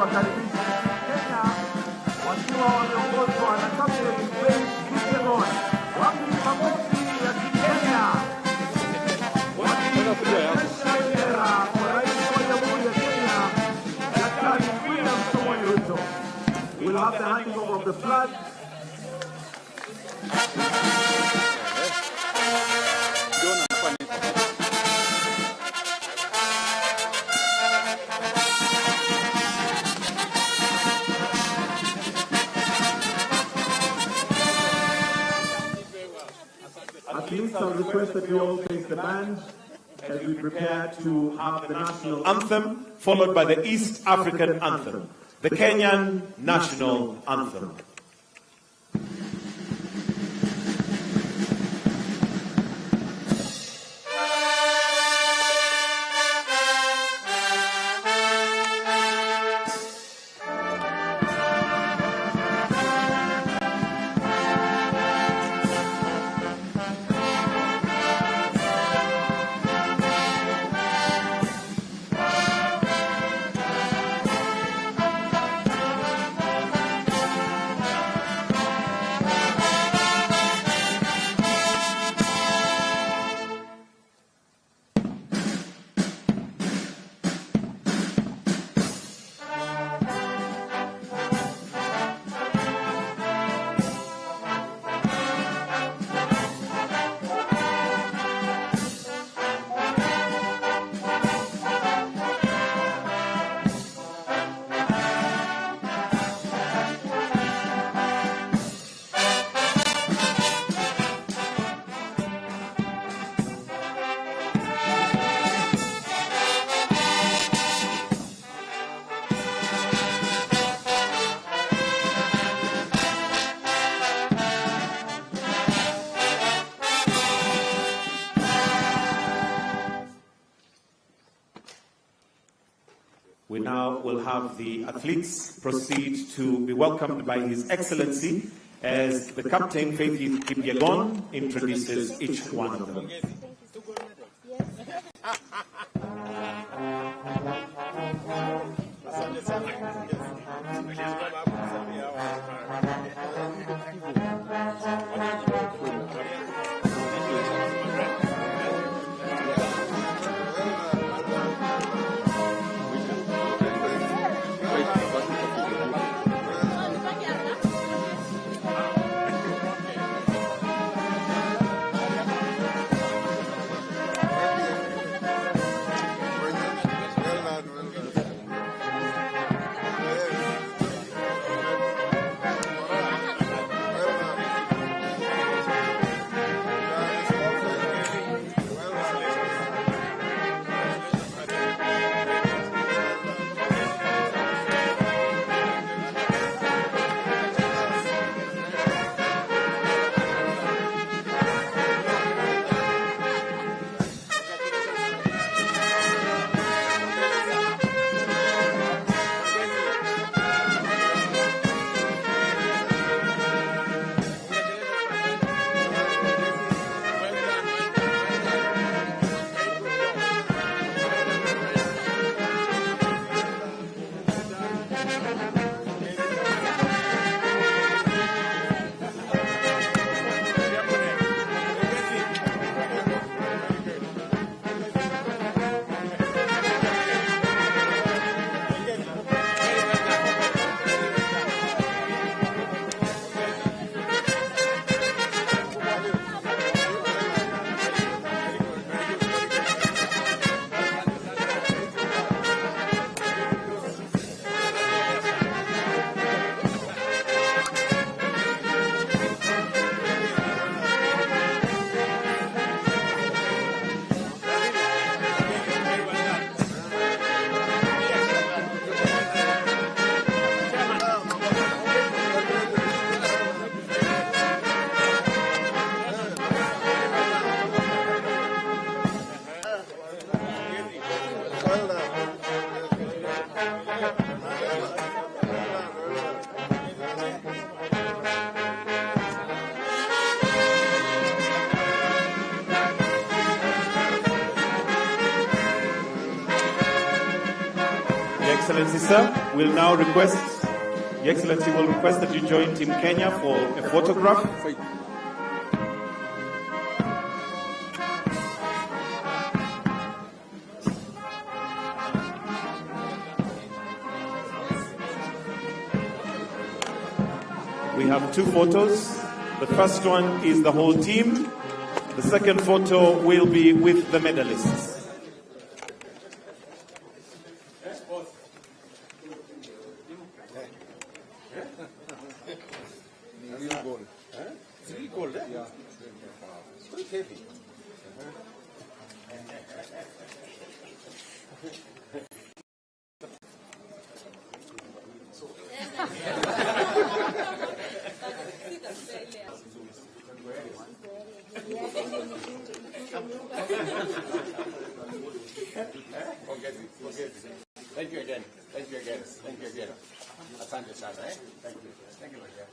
kuwakaribisha Kenya wakiwa wameongozwa na Captain Eldoret. Wapi makofi ya Kenya? Wakionyesha bendera kwa rais wa Jamhuri ya Kenya, Daktari William Samoei Ruto. We'll have the handing over of the flag. At least I'll request that you all face the band as we prepare to have the national anthem, followed by the East African anthem, the Kenyan national anthem. We now will have the athletes proceed to be welcomed by His Excellency as the Captain Faith Kipyegon introduces each one of them. Excellency, sir, will now request, Your Excellency will request that you join Team Kenya for a photograph. We have two photos. The first one is the whole team. The second photo will be with the medalists. Thank you again. Thank you again. Thank you again. Asante sana, eh? Thank you. Thank you again.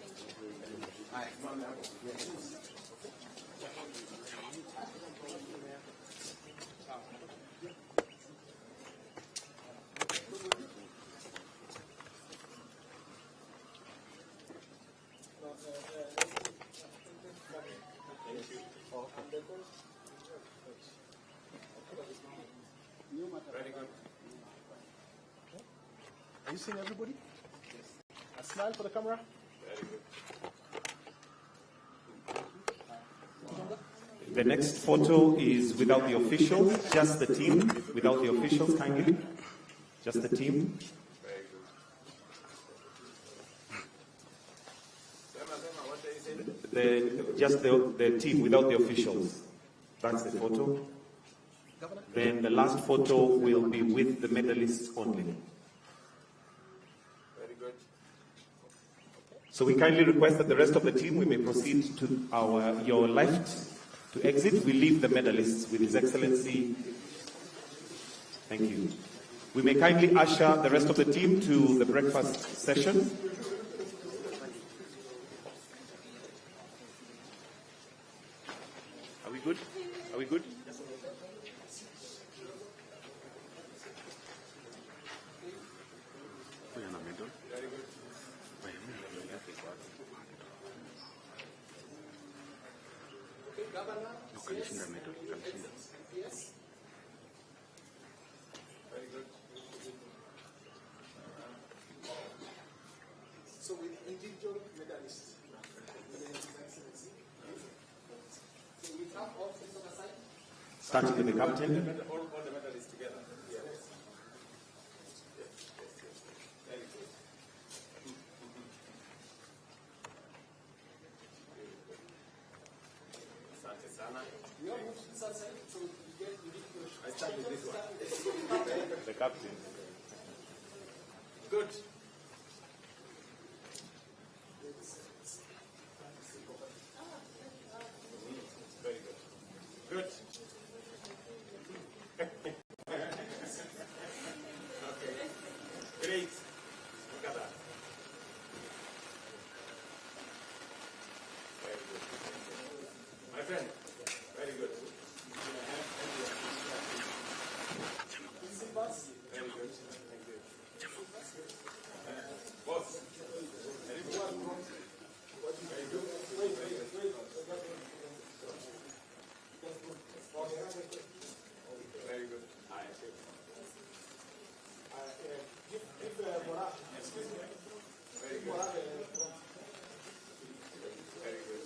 Hi. Very good. Are you seeing everybody? A smile for the camera. Very good. The next photo is without the officials, just the team, without the officials, kindly. Just the team. Very good. Just the team without the officials. That's the photo. Then the last photo will be with the medalists only. Very good. So we kindly request that the rest of the team, we may proceed to your left to exit. We leave the medalists with His Excellency. Thank you. We may kindly usher the rest of the team to the breakfast session. Are we good? Are we good? So with individual medalists. So we have all things on the side. Starting with the captain. All the medalists together. Yes. Very good. Asante sana. We all move to this side, so we get individual. I start with this one. The captain. Good. Very good. Good. Okay. Great. Look at that. Very good. My friend, very good. Very good. Thank you. Boss. Very good. Very good. Very good. Very good. Very good.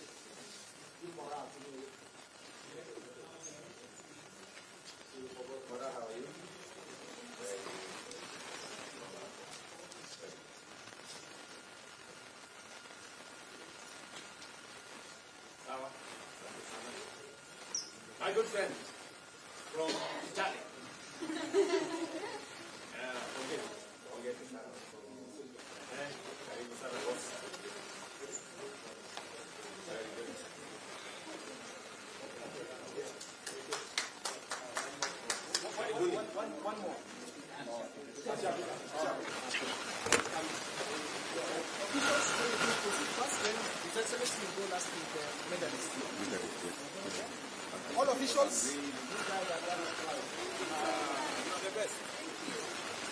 Mora, how are you? Very good. Sawa. My good friend from Italy. Forget it. Karibu sana boss. Very good. One more. All officials. You're the best.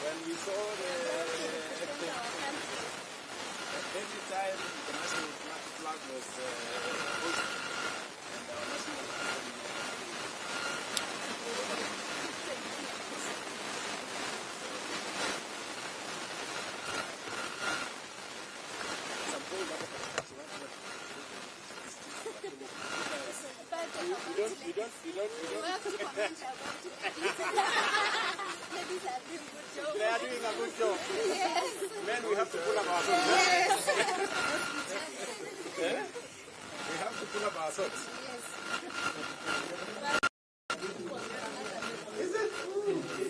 when we saw every time the national flag was hoisted and our national anthem. You don't. Ladies are doing good job. They are doing a good job. Yes. Men, we have to pull up our socks. Yes. Eh? We have to pull up our socks. Is it?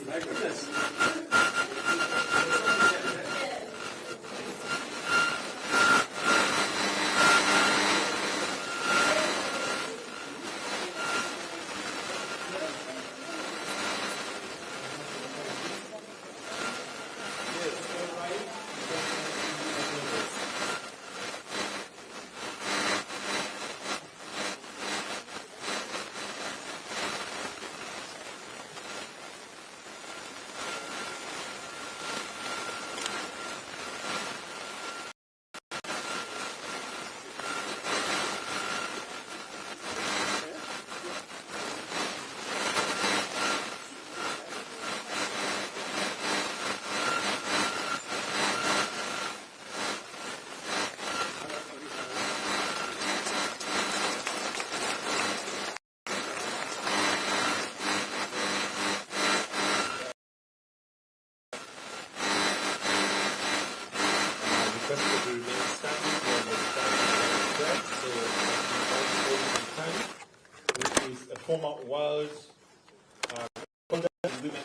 My goodness. Requested to remain standing for the standing prayer, so which is a former world women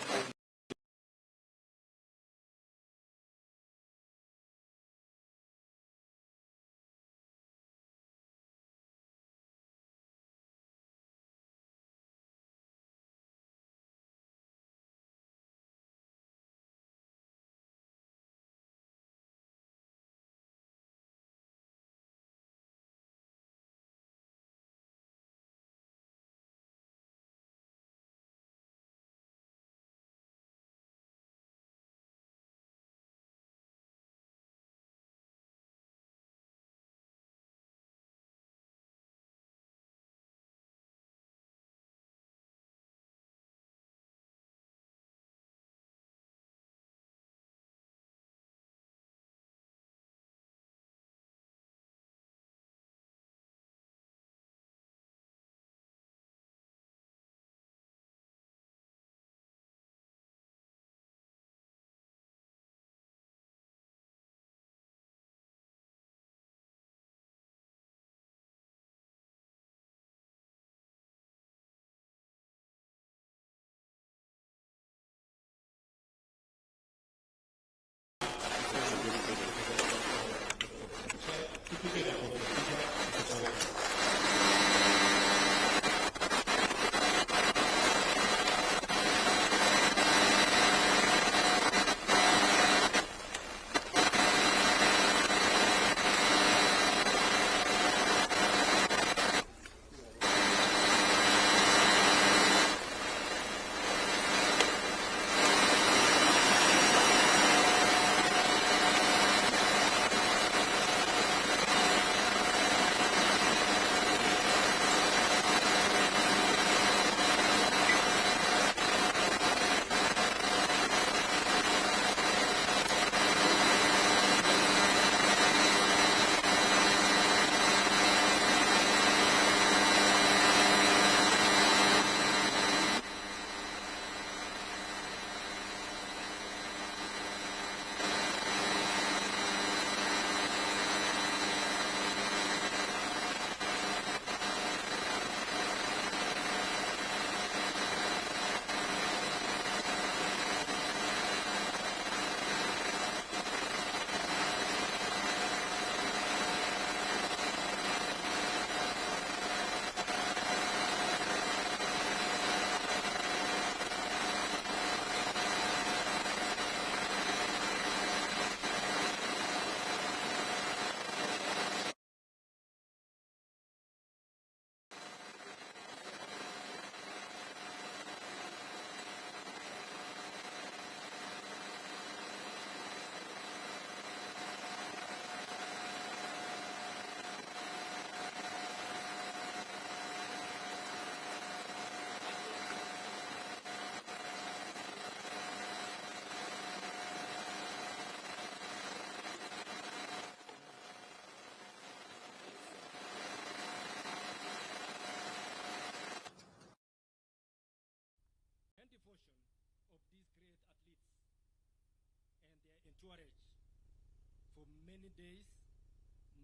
days,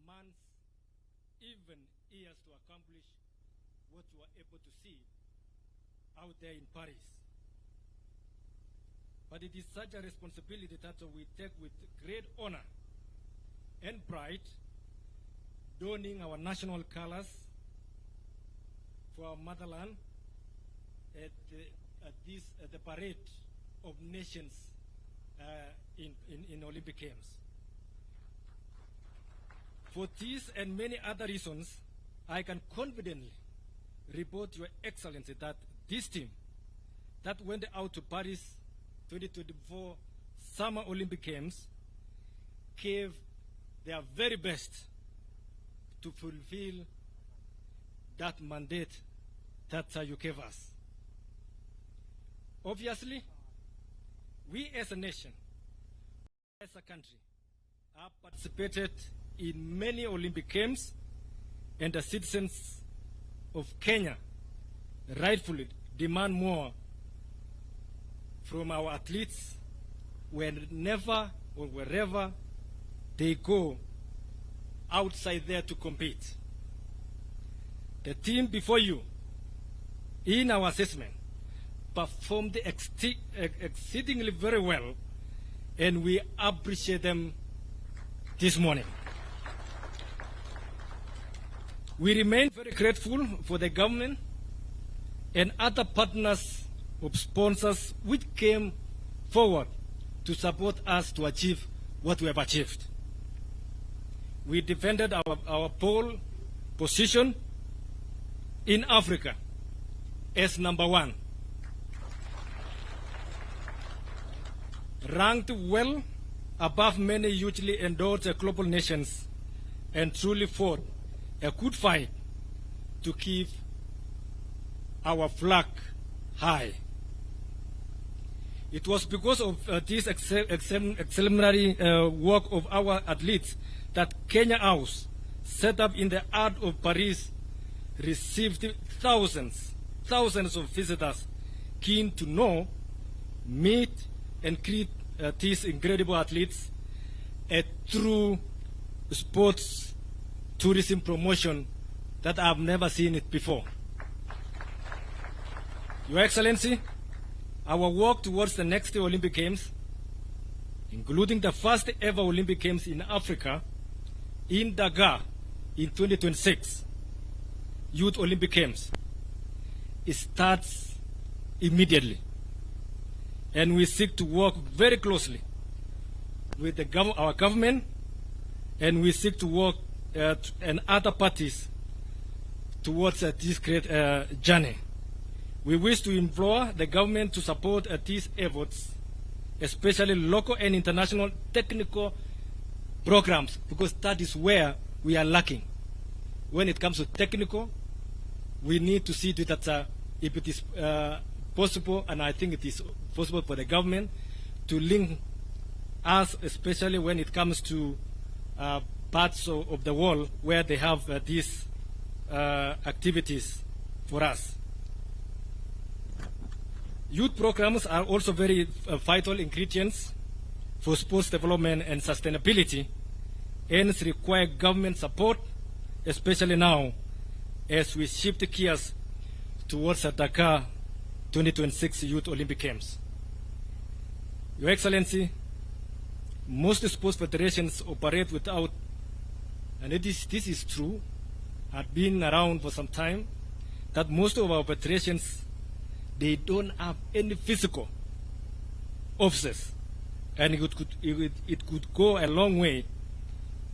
months, even years to accomplish what you are able to see out there in Paris. But it is such a responsibility that we take with great honor and pride, donning our national colors for our motherland at the parade of nations in Olympic Games. For these and many other reasons, I can confidently report to Your Excellency that this team that went out to Paris 2024 Summer Olympic Games gave their very best to fulfill that mandate that you gave us. Obviously, we as a nation, as a country, have participated in many Olympic Games, and the citizens of Kenya rightfully demand more from our athletes whenever or wherever they go outside there to compete. The team before you, in our assessment, performed exceedingly very well, and we appreciate them this morning. We remain very grateful for the government and other partners of sponsors which came forward to support us to achieve what we have achieved. We defended our pole position in Africa as #1, ranked well above many hugely endorsed global nations, and truly fought a good fight to keep our flag high. It was because of this exemplary work of our athletes that Kenya House, set up in the heart of Paris, received thousands of visitors keen to know, meet, and greet these incredible athletes, a true sports tourism promotion that I've never seen it before. Your Excellency, our work towards the next Olympic Games, including the first ever Olympic Games in Africa, in Dakar in 2026, Youth Olympic Games, it starts immediately. And we seek to work very closely with our government, and we seek to work and other parties towards this great journey. We wish to implore the government to support these efforts, especially local and international technical programs, because that is where we are lacking. When it comes to technical, we need to see that if it is possible, and I think it is possible for the government to link us, especially when it comes to parts of the world where they have these activities for us. Youth programs are also very vital ingredients for sports development and sustainability, and require government support, especially now as we shift gears towards the Dakar 2026 Youth Olympic Games. Your Excellency, most sports federations operate without, and this is true, have been around for some time, that most of our federations, they don't have any physical offices, and it could go a long way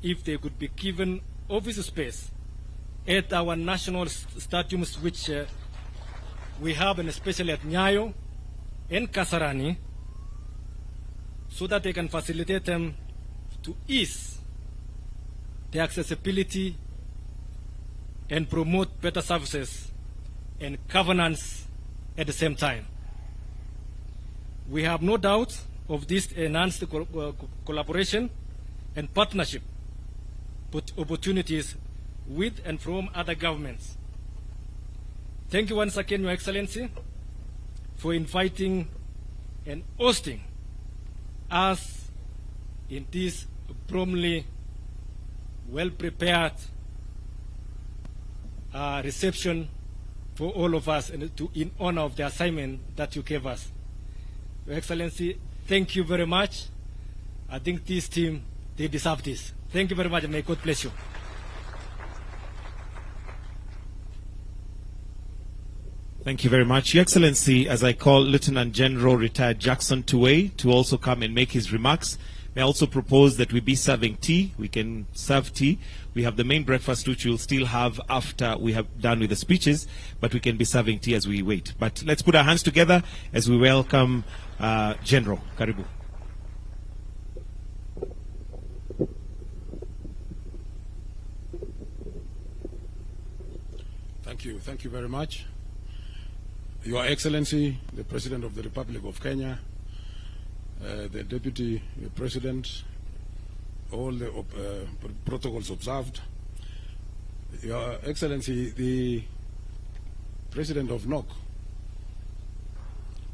if they could be given office space at our national stadiums, which we have, and especially at Nyayo and Kasarani, so that they can facilitate them to ease the accessibility and promote better services and governance at the same time. We have no doubt of this enhanced collaboration and partnership opportunities with and from other governments. Thank you once again, Your Excellency, for inviting and hosting us in this Bromley well-prepared reception for all of us and in honor of the assignment that you gave us. Your Excellency, thank you very much. I think this team, they deserve this. Thank you very much, and may God bless you. Thank you very much. Your Excellency, as I call Lieutenant General Retired Jackson Tuwei to also come and make his remarks, may I also propose that we be serving tea. We can serve tea. We have the main breakfast, which we'll still have after we have done with the speeches, but we can be serving tea as we wait. But let's put our hands together as we welcome General. Karibu. Thank you very much. Your Excellency, the President of the Republic of Kenya, the Deputy President, all the protocols observed. Your Excellency, the President of NOC,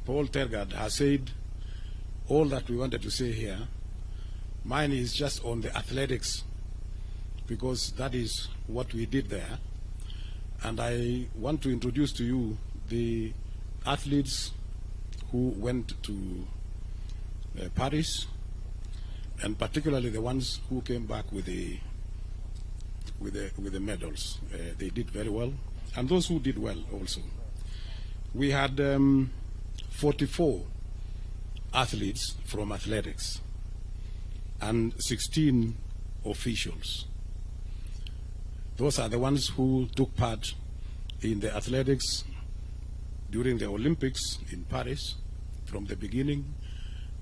Paul Tergad, has said all that we wanted to say here. Mine is just on the athletics, because that is what we did there. And I want to introduce to you the athletes who went to Paris, and particularly the ones who came back with the medals. They did very well, and those who did well also. We had 44 athletes from athletics and 16 officials. Those are the ones who took part in the athletics during the Olympics in Paris from the beginning.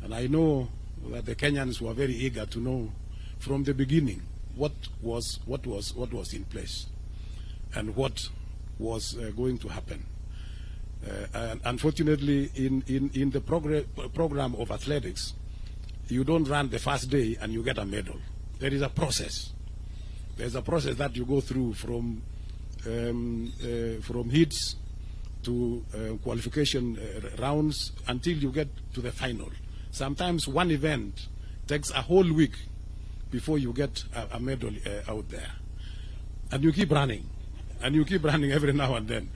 And I know that the Kenyans were very eager to know from the beginning what was in place and what was going to happen. And unfortunately, in the program of athletics, you don't run the first day and you get a medal. There is a process. There's a process that you go through from heats to qualification rounds until you get to the final. Sometimes one event takes a whole week before you get a medal out there, and you keep running, every now and then.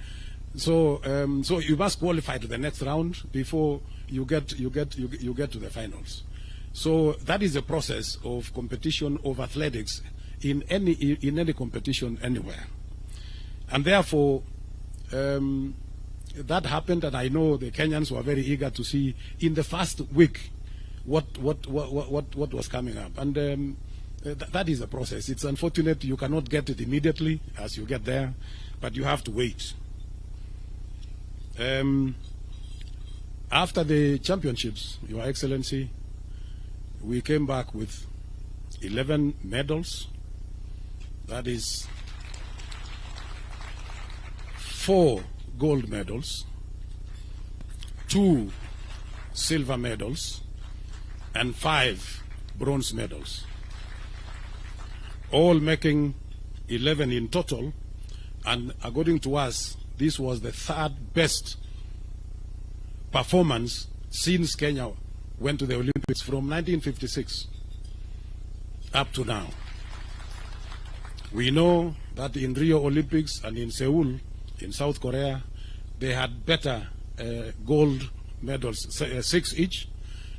So you must qualify to the next round before you get to the finals. So that is the process of competition of athletics in any competition anywhere, and therefore. That happened, and I know the Kenyans were very eager to see in the first week what was coming up, and that is a process. It's unfortunate you cannot get it immediately as you get there, but you have to wait. After the championships, Your Excellency, we came back with 11 medals. That is 4 gold medals, 2 silver medals, and 5 bronze medals, all making 11 in total. And according to us, this was the 3rd best performance since Kenya went to the Olympics from 1956 up to now. We know that in Rio Olympics and in Seoul, in South Korea, they had better gold medals, 6 each,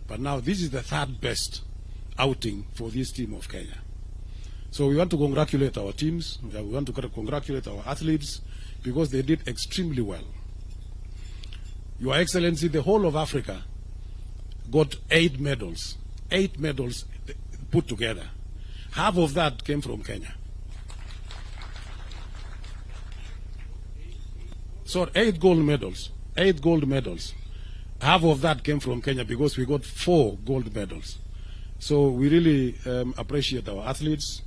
but now this is the 3rd best outing for this team of Kenya. So we want to congratulate our teams, we want to congratulate our athletes, because they did extremely well. Your Excellency, the whole of Africa got 8 medals, 8 medals put together. Half of that came from Kenya. So 8 gold medals, 8 gold medals. Half of that came from Kenya because we got 4 gold medals. So we really appreciate our athletes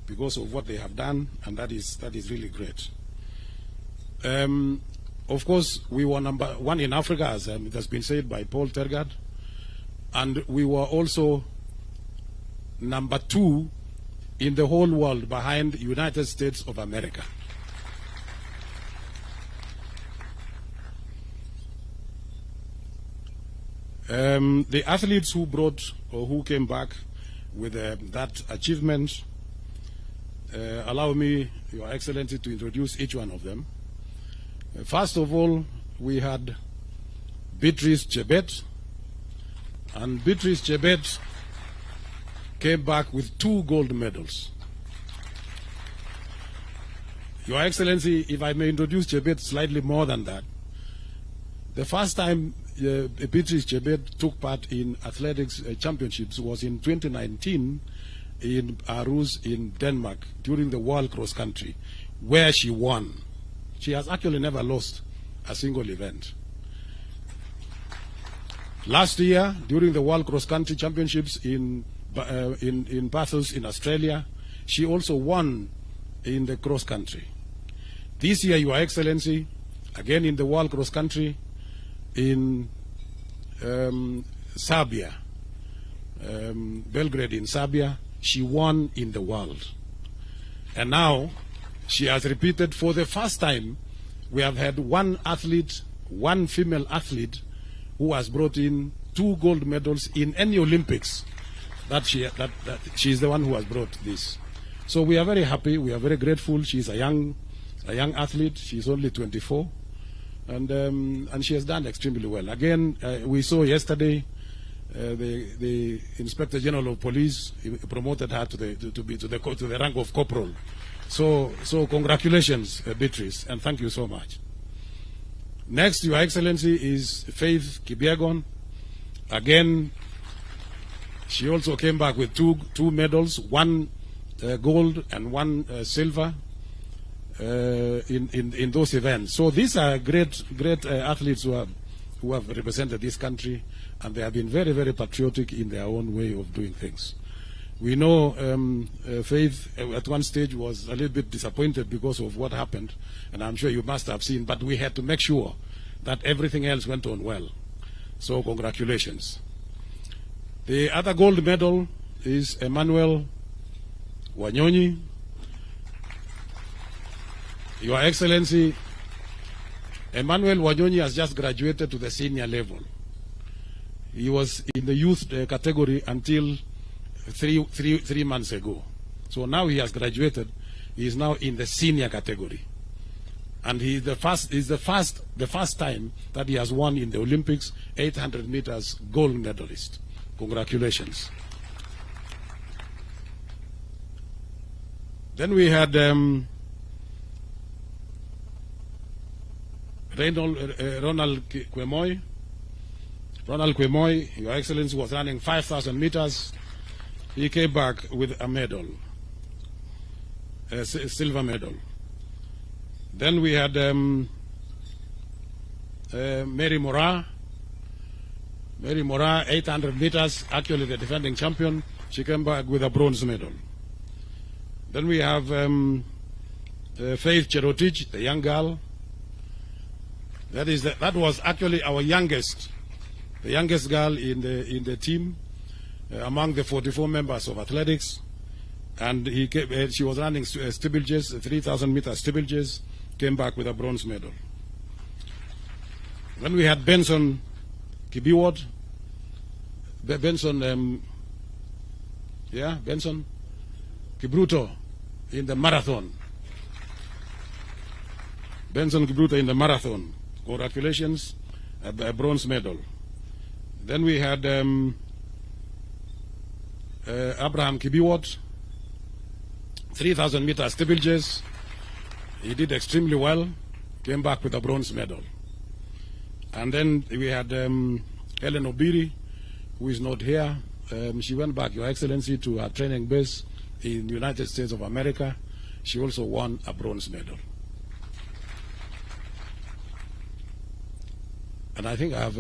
because of what they have done, and that is really great. Of course, we were number 1 in Africa, as it has been said by Paul Tergad, and we were also number 2 in the whole world behind the United States of America. The athletes who brought or who came back with that achievement allow me, Your Excellency, to introduce each one of them. First of all, we had Beatrice Chebet, and Beatrice Chebet came back with 2 gold medals. Your Excellency, if I may introduce Chebet slightly more than that, the first time Beatrice Chebet took part in athletics championships was in 2019 in Aarhus in Denmark during the World Cross Country, where she won. She has actually never lost a single event. Last year, during the World Cross Country Championships in Bathurst in Australia, she also won in the cross country. This year, Your Excellency, again in the World Cross Country in Serbia, Belgrade in Serbia, she won in the world. And now she has repeated for the first time. We have had one athlete, one female athlete, who has brought in 2 gold medals in any Olympics. That she is the one who has brought this. So we are very happy. We are very grateful. She is a young athlete. She is only 24, and she has done extremely well. Again, we saw yesterday the Inspector General of Police promoted her to the rank of corporal. So congratulations, Beatrice, and thank you so much. Next, Your Excellency, is Faith Kipyegon. Again, she also came back with two medals, 1 gold and 1 silver in those events. So these are great athletes who have represented this country, and they have been very, very patriotic in their own way of doing things. We know Faith at one stage was a little bit disappointed because of what happened, and I'm sure you must have seen, but we had to make sure that everything else went on well. So congratulations. The other gold medal is Emmanuel Wanyonyi. Your Excellency, Emmanuel Wanyonyi has just graduated to the senior level. He was in the youth category until three months ago. So now he has graduated. He is now in the senior category, and he is the first time that he has won in the Olympics 800 meters gold medalist. Congratulations. Then we had Ronald Kwemoy. Ronald Kwemoy, Your Excellency, was running 5,000 meters. He came back with a medal, a silver medal. Then we had Mary Moraa. Mary Moraa, 800 meters, actually the defending champion. She came back with a bronze medal. Then we have Faith Cherotich, the young girl. That was actually our youngest girl in the team among the 44 members of athletics, and she was running steeplechases, 3,000 meter steeplechases, came back with a bronze medal. Then we had Benson Kibiwot, Benson Kibruto in the marathon. Benson Kibruto in the marathon. Congratulations, a bronze medal. Then we had Abraham Kibiwot, 3,000 meter steeplechase. He did extremely well, came back with a bronze medal. And then we had Ellen Obiri, who is not here. She went back, Your Excellency, to her training base in the United States of America. She also won a bronze medal. And I think I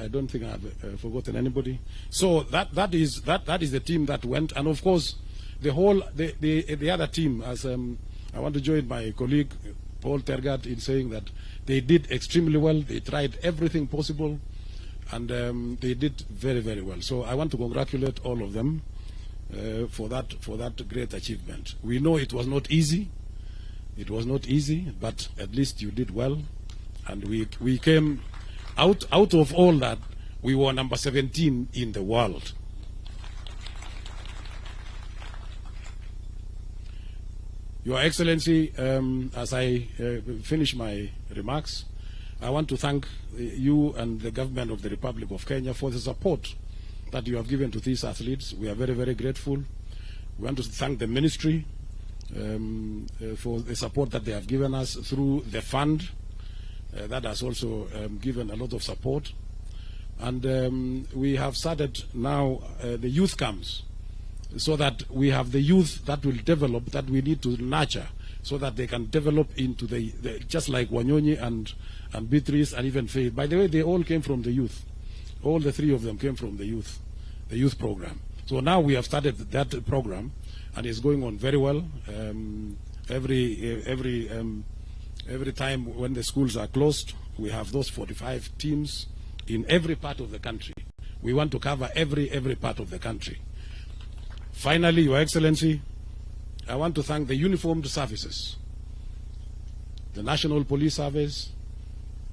don't think I've forgotten anybody. So that is the team that went, and of course the other team. As I want to join my colleague Paul Tergat in saying that they did extremely well. They tried everything possible, and they did very, very well. So I want to congratulate all of them for that great achievement. We know it was not easy. It was not easy, but at least you did well, and we came out of all that. We were number 17 in the world. Your Excellency, as I finish my remarks, I want to thank you and the government of the Republic of Kenya for the support that you have given to these athletes. We are very, very grateful. We want to thank the ministry for the support that they have given us through the fund that has also given a lot of support. And we have started now the youth camps, so that we have the youth that will develop, that we need to nurture, so that they can develop into the just like Wanyonyi and Beatrice and even Faith. By the way, they all came from the youth. All the three of them came from the youth program. So now we have started that program, and it's going on very well. Every time when the schools are closed, we have those 45 teams in every part of the country. We want to cover every part of the country. Finally, Your Excellency, I want to thank the uniformed services, the National Police Service,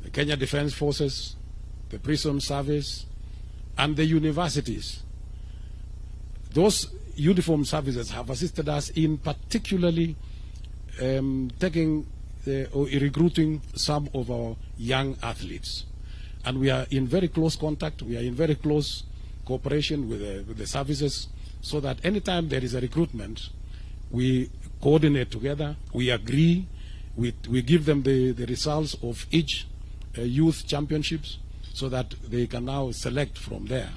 the Kenya Defence Forces, the Prison Service, and the universities. Those uniformed services have assisted us in particularly recruiting some of our young athletes. And we are in very close contact, we are in very close cooperation with the services, so that anytime there is a recruitment, we coordinate together, we agree, we give them the results of each youth championships, so that they can now select from there.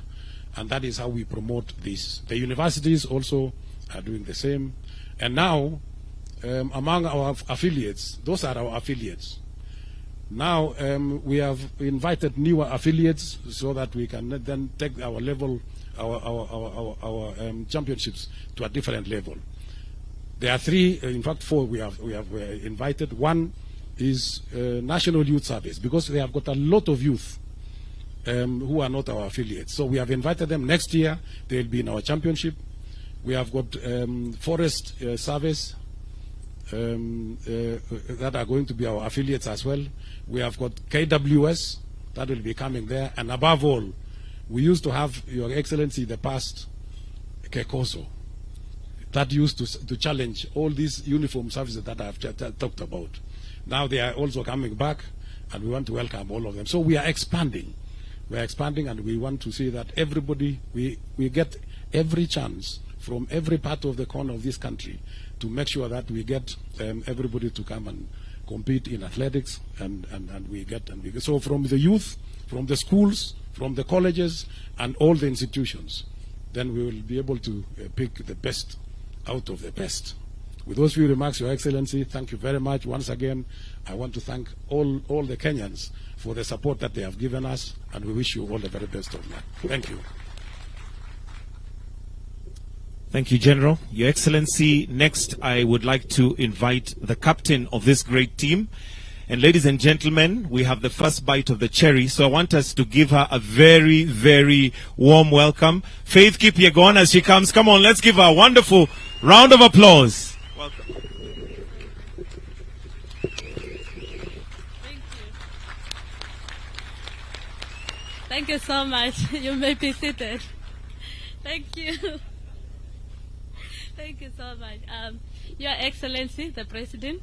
And that is how we promote this. The universities also are doing the same. And now, among our affiliates, those are our affiliates. Now we have invited newer affiliates, so that we can then take our level, our championships to a different level. There are three, in fact 4 we have invited. One is National Youth Service, because they have got a lot of youth who are not our affiliates. So we have invited them. Next year they will be in our championship. We have got Forest Service that are going to be our affiliates as well. We have got KWS that will be coming there, and above all, we used to have, Your Excellency, the past Kekoso that used to challenge all these uniform services that I have talked about. Now they are also coming back, and we want to welcome all of them. So we are expanding. We are expanding, and we want to see that everybody, we get every chance from every part of the corner of this country to make sure that we get everybody to come and compete in athletics, and we get. So from the youth, from the schools, from the colleges, and all the institutions, then we will be able to pick the best out of the best. With those few remarks, Your Excellency, thank you very much. Once again, I want to thank all the Kenyans for the support that they have given us, and we wish you all the very best of luck. Thank you. Thank you, General. Your Excellency, next I would like to invite the captain of this great team. And ladies and gentlemen, we have the first bite of the cherry, so I want us to give her a very, very warm welcome. Faith Kipyegon, as she comes. Come on, let's give her a wonderful round of applause. Welcome. Thank you so much. You may be seated. Thank you. Thank you so much. Your Excellency, the President,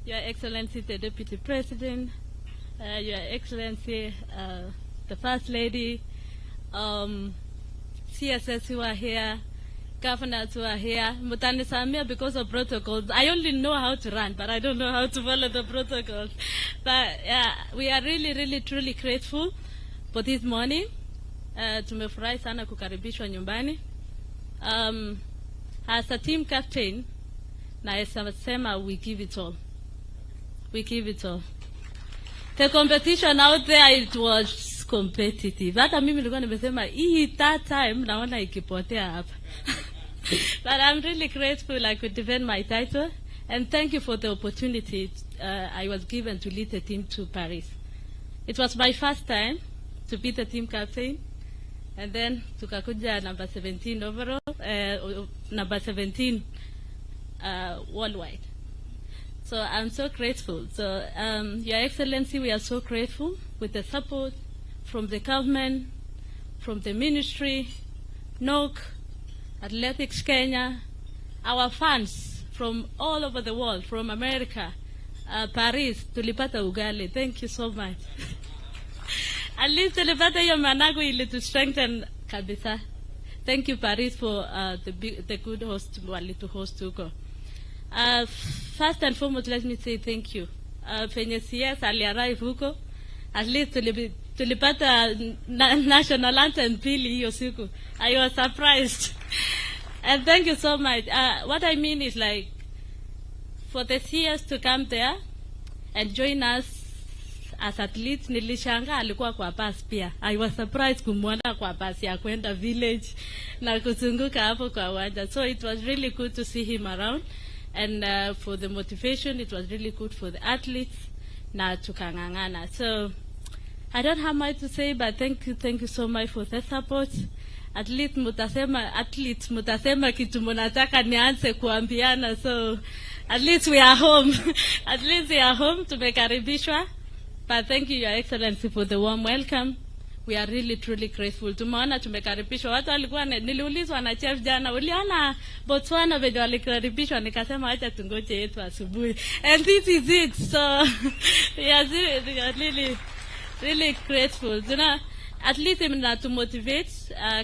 Your Excellency, the Deputy President, Your Excellency, the First Lady, CSS who are here, governors who are here, Mutanisamia, because of protocols. I only know how to run, but I don't know how to follow the protocols. But we are really, really, truly grateful for this morning. Tumefurahi sana kukaribishwa nyumbani. As a team captain, naesema we give it all. We give it all. The competition out there, it was competitive. Hata mimi nilikuwa nimesema hii that time naona ikipotea hapa. But I'm really grateful I could defend my title, and thank you for the opportunity I was given to lead the team to Paris. It was my first time to be the team captain, and then tukakuja number 17 overall, number 17 worldwide. So I'm so grateful. So Your Excellency, we are so grateful with the support from the government, from the ministry, NOC, Athletics Kenya, our fans from all over the world, from America, Paris, tulipata ugali. Thank you so much. At least tulipata hiyo managu ili to strengthen kabisa. Thank you, Paris, for the good host wali to host huko. First and foremost, let me say thank you. Penye CS aliarrive huko, at least tulipata national anthem pili hiyo siku. I was surprised. And thank you so much. What I mean is, like, for the CS to come there and join us as athletes, nilishanga alikuwa kwa bus pia. I was surprised kumwona kwa bus ya kwenda village na kuzunguka hapo kwa uwanja. So it was really good to see him around. And for the motivation, it was really good for the athletes na tukangangana. So I don't have much to say, but thank you so much for the support. Athletes mutasema kitu mnataka nianze kuambiana. So at least we are home. At least we are home, tumekaribishwa. But thank you, Your Excellency, for the warm welcome. We are really truly grateful. Tumeona tumekaribishwa. Watu walikuwa niliulizwa na chef jana, uliona Botswana venye walikaribishwa, nikasema acha tungoje yetu asubuhi. And this is it. So we are really grateful. You know, at least to motivate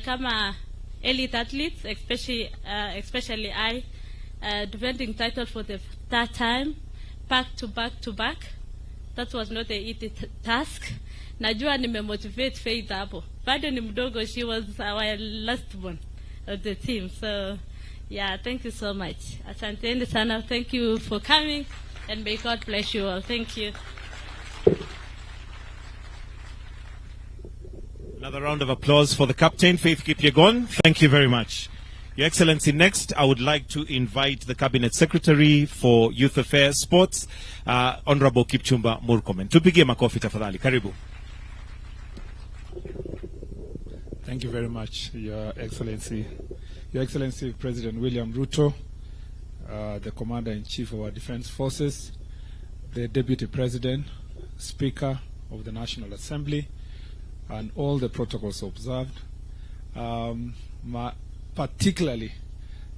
kama elite athletes, especially I, defending title for the third time, back to back. That was not an easy task. Najua nimemotivate Faith hapo. Bado ni mdogo, she was our last one of the team. So, yeah, thank you so much. Asanteni sana. Thank you for coming, and may God bless you all. Thank you. Another round of applause for the captain, Faith Kipyegon. Thank you very much. Your Excellency, next I would like to invite the Cabinet Secretary for Youth Affairs Sports, Honorable Kipchumba Murkomen. Tupigie makofi tafadhali. Karibu. Thank you very much, Your Excellency. Your Excellency, President William Ruto, the Commander-in-Chief of our Defense Forces, the Deputy President, Speaker of the National Assembly, and all the protocols observed, particularly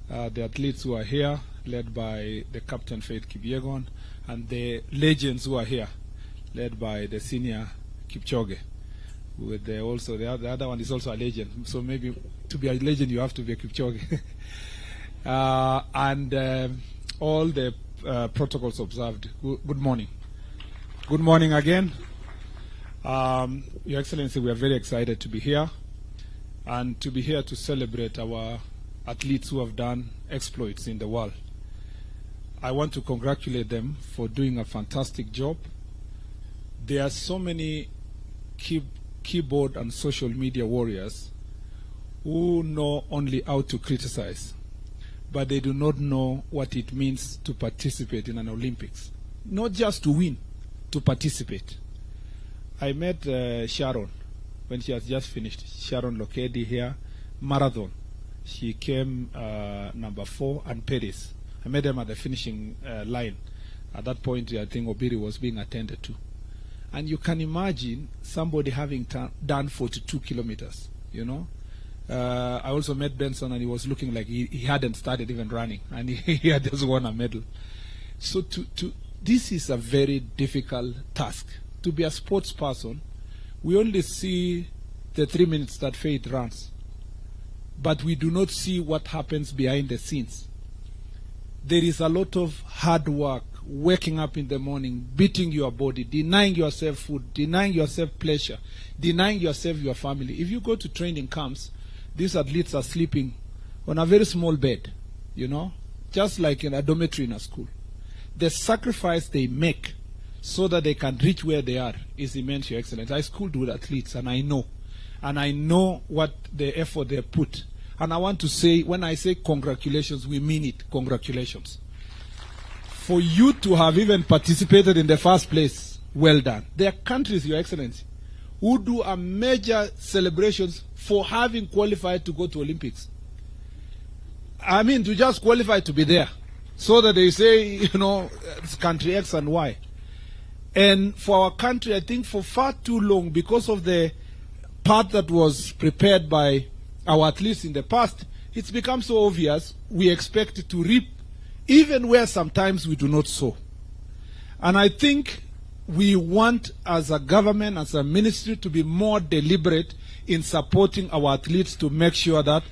the athletes who are here, led by the Captain Faith Kipyegon, and the legends who are here, led by the senior Kipchoge. With the other one is also a legend. So maybe to be a legend, you have to be a Kipchoge. And all the protocols observed. Good morning. Good morning again. Your Excellency, we are very excited to be here, and to be here to celebrate our athletes who have done exploits in the world. I want to congratulate them for doing a fantastic job. There are so many keyboard and social media warriors who know only how to criticize, but they do not know what it means to participate in an Olympics. Not just to win, to participate. I met Sharon when she has just finished. Sharon Lokedi here, marathon. She came number 4, and Paris. I met them at the finishing line. At that point, I think Obiri was being attended to. And you can imagine somebody having done 42 kilometers, you know. I also met Benson, and he was looking like he hadn't started even running, and he had just won a medal. So this is a very difficult task. To be a sports person, we only see the 3 minutes that Faith runs, but we do not see what happens behind the scenes. There is a lot of hard work, waking up in the morning, beating your body, denying yourself food, denying yourself pleasure, denying yourself your family. If you go to training camps, these athletes are sleeping on a very small bed, you know, just like in a dormitory in a school. The sacrifice they make so that they can reach where they are is immense, Your Excellency. I schooled with athletes, and I know what the effort they put. And I want to say, when I say congratulations, we mean it. Congratulations. For you to have even participated in the first place, well done. There are countries, Your Excellency, who do a major celebrations for having qualified to go to Olympics. I mean, to just qualify to be there, so that they say, you know, it's country X and Y. And for our country, I think for far too long, because of the path that was prepared by our athletes in the past, it's become so obvious we expect to reap even where sometimes we do not sow. And I think we want, as a government, as a ministry, to be more deliberate in supporting our athletes to make sure that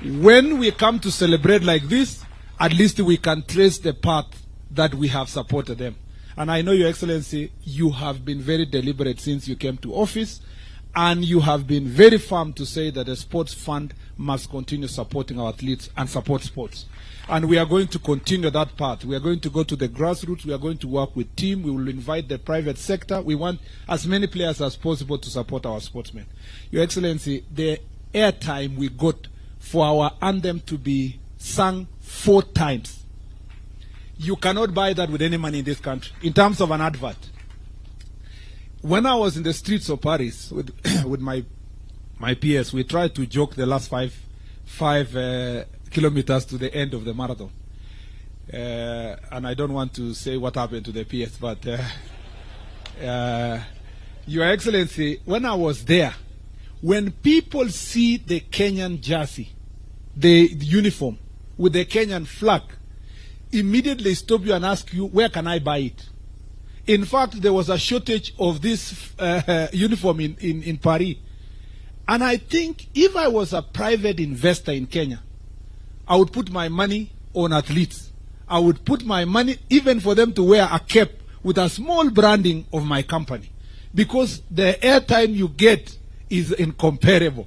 when we come to celebrate like this, at least we can trace the path that we have supported them. And I know, Your Excellency, you have been very deliberate since you came to office, and you have been very firm to say that the sports fund must continue supporting our athletes and support sports. And we are going to continue that path. We are going to go to the grassroots. We are going to work with team. We will invite the private sector. We want as many players as possible to support our sportsmen. Your Excellency, the airtime we got for our anthem to be sung 4 times, you cannot buy that with any money in this country, in terms of an advert. When I was in the streets of Paris with my peers, we tried to joke the last five kilometers to the end of the marathon. And I don't want to say what happened to the PS, but Your Excellency, when I was there, when people see the Kenyan jersey, the uniform with the Kenyan flag, immediately stop you and ask you, where can I buy it? In fact, there was a shortage of this uniform in Paris. And I think if I was a private investor in Kenya, I would put my money on athletes. I would put my money even for them to wear a cap with a small branding of my company, because the airtime you get is incomparable.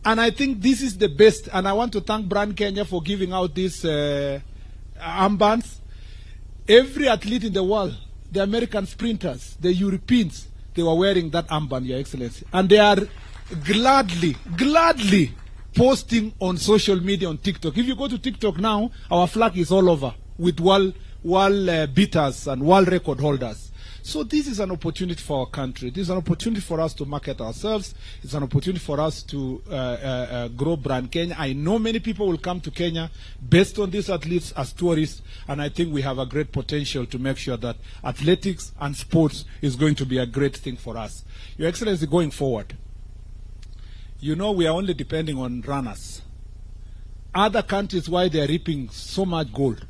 And I think this is the best. And I want to thank Brand Kenya for giving out these armbands. Every athlete in the world, the American sprinters, the Europeans, they were wearing that armband, Your Excellency. And they are gladly posting on social media, on TikTok. If you go to TikTok now, our flag is all over with world beaters and world record holders. So this is an opportunity for our country. This is an opportunity for us to market ourselves. It's an opportunity for us to grow Brand Kenya. I know many people will come to Kenya based on these athletes as tourists, and I think we have a great potential to make sure that athletics and sports is going to be a great thing for us. Your Excellency, going forward, you know we are only depending on runners. Other countries, why they are reaping so much gold,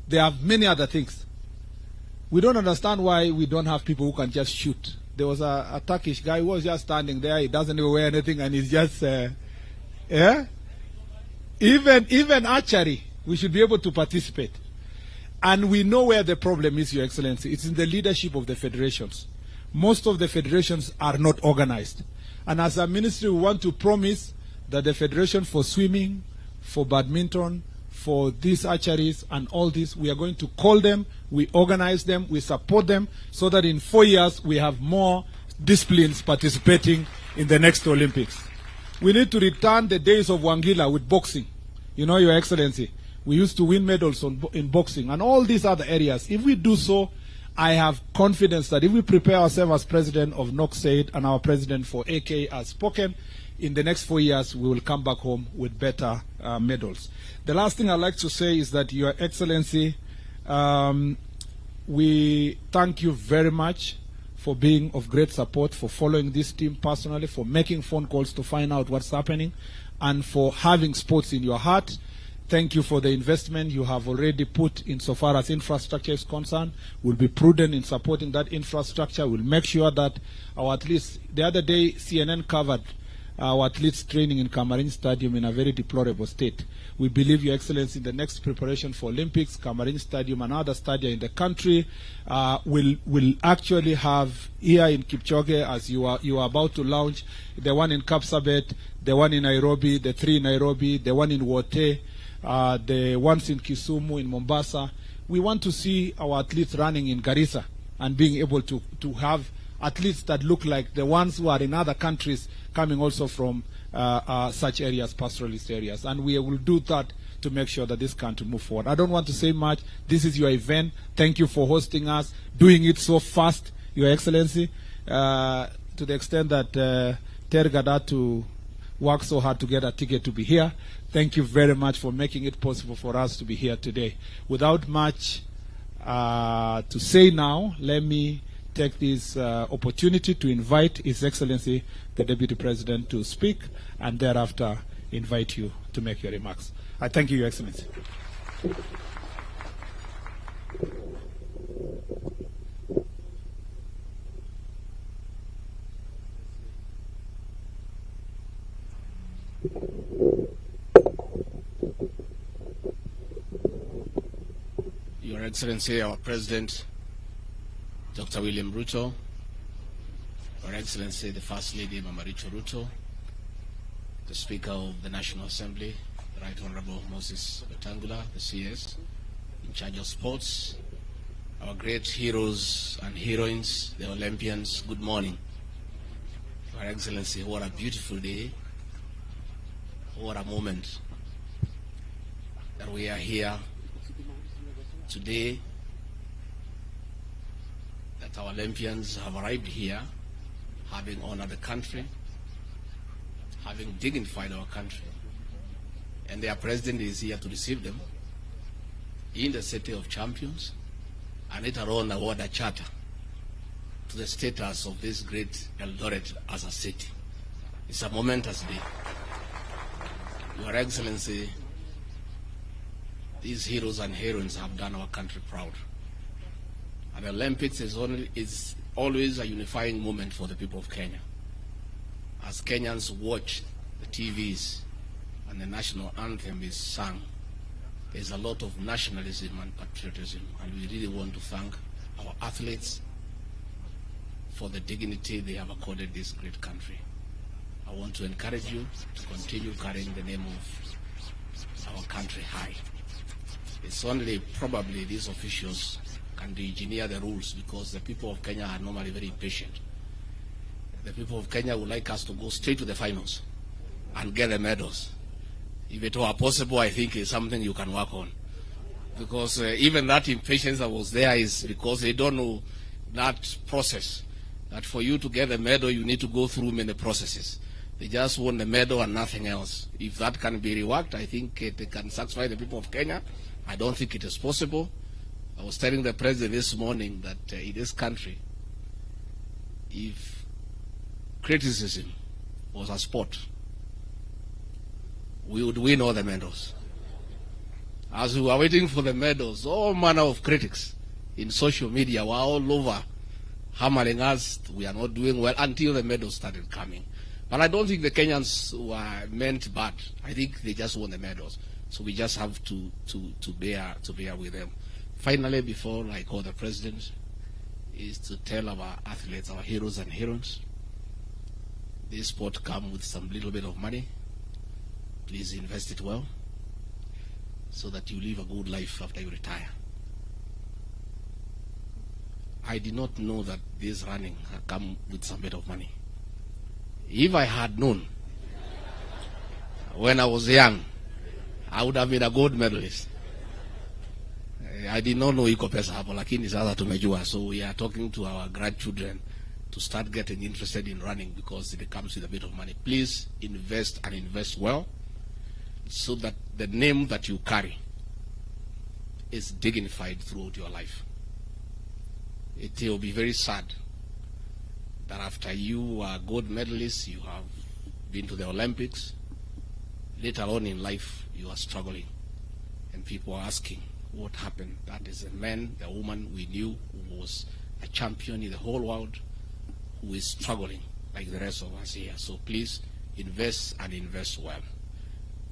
they have many other things. We don't understand why we don't have people who can just shoot. There was a Turkish guy who was just standing there. He doesn't even wear anything, and he's just, Even archery, we should be able to participate. And we know where the problem is, Your Excellency. It's in the leadership of the federations. Most of the federations are not organized. And as a ministry, we want to promise that the federation for swimming, for badminton, for these archeries and all this, we are going to call them, we organize them, we support them, so that in 4 years we have more disciplines participating in the next Olympics. We need to return the days of Wangila with boxing. You know, Your Excellency, we used to win medals in boxing and all these other areas. If we do so, I have confidence that if we prepare ourselves as president of NOCSAID and our president for AK has spoken, in the next 4 years we will come back home with better medals. The last thing I'd like to say is that, Your Excellency, we thank you very much for being of great support, for following this team personally, for making phone calls to find out what's happening, and for having sports in your heart. Thank you for the investment you have already put insofar as infrastructure is concerned. We'll be prudent in supporting that infrastructure. We'll make sure that our athletes, the other day CNN covered our athletes training in Camarines Stadium in a very deplorable state. We believe, Your Excellency, in the next preparation for Olympics, Camarines Stadium and other stadia in the country will actually have here in Kipchoge, as you are about to launch, the one in Kapsabet, the one in Nairobi, the 3 in Nairobi, the one in Wote, the ones in Kisumu, in Mombasa. We want to see our athletes running in Garissa and being able to have athletes that look like the ones who are in other countries coming also from such areas, pastoralist areas. And we will do that to make sure that this country move forward. I don't want to say much. This is your event. Thank you for hosting us, doing it so fast, Your Excellency, to the extent that Tergad had to work so hard to get a ticket to be here. Thank you very much for making it possible for us to be here today. Without much to say now, let me take this opportunity to invite His Excellency, the Deputy President, to speak, and thereafter invite you to make your remarks. I thank you, Your Excellency. Your Excellency, our President, Dr. William Ruto, Your Excellency, the First Lady, Mama Rachel Ruto, the Speaker of the National Assembly, the Right Honorable Moses Wetangula, the CS, in charge of sports, our great heroes and heroines, the Olympians, good morning. Your Excellency, what a beautiful day, what a moment that we are here today, that our Olympians have arrived here, having honored the country, having dignified our country, and their president is here to receive them in the City of Champions, and later on award a charter to the status of this great Eldoret as a city. It's a momentous day. Your Excellency, these heroes and heroines have done our country proud. And the Olympics is always a unifying moment for the people of Kenya. As Kenyans watch the TVs and the national anthem is sung, there's a lot of nationalism and patriotism, and we really want to thank our athletes for the dignity they have accorded this great country. I want to encourage you to continue carrying the name of our country high. It's only probably these officials can engineer the rules, because the people of Kenya are normally very patient. The people of Kenya would like us to go straight to the finals and get the medals. If it were possible, I think it's something you can work on. Because even that impatience that was there is because they don't know that process. That for you to get a medal, you need to go through many processes. They just want the medal and nothing else. If that can be reworked, I think it can satisfy the people of Kenya. I don't think it is possible. I was telling the President this morning that in this country, if criticism was a sport, we would win all the medals. As we were waiting for the medals, all manner of critics in social media were all over hammering us. We are not doing well until the medals started coming. But I don't think the Kenyans were meant bad. I think they just won the medals. So we just have to bear with them. Finally, before I call the President, is to tell our athletes, our heroes and heroines, this sport comes with some little bit of money. Please invest it well so that you live a good life after you retire. I did not know that this running had come with some bit of money. If I had known when I was young, I would have been a gold medalist. I did not know iko pesa hapo, lakini sasa tumejua. So we are talking to our grandchildren to start getting interested in running, because it comes with a bit of money. Please invest, and invest well, so that the name that you carry is dignified throughout your life. It will be very sad that after you are gold medalists, you have been to the Olympics, later on in life you are struggling, and people are asking what happened. That is the man, the woman we knew who was a champion in the whole world, who is struggling like the rest of us here. So please invest, and invest well.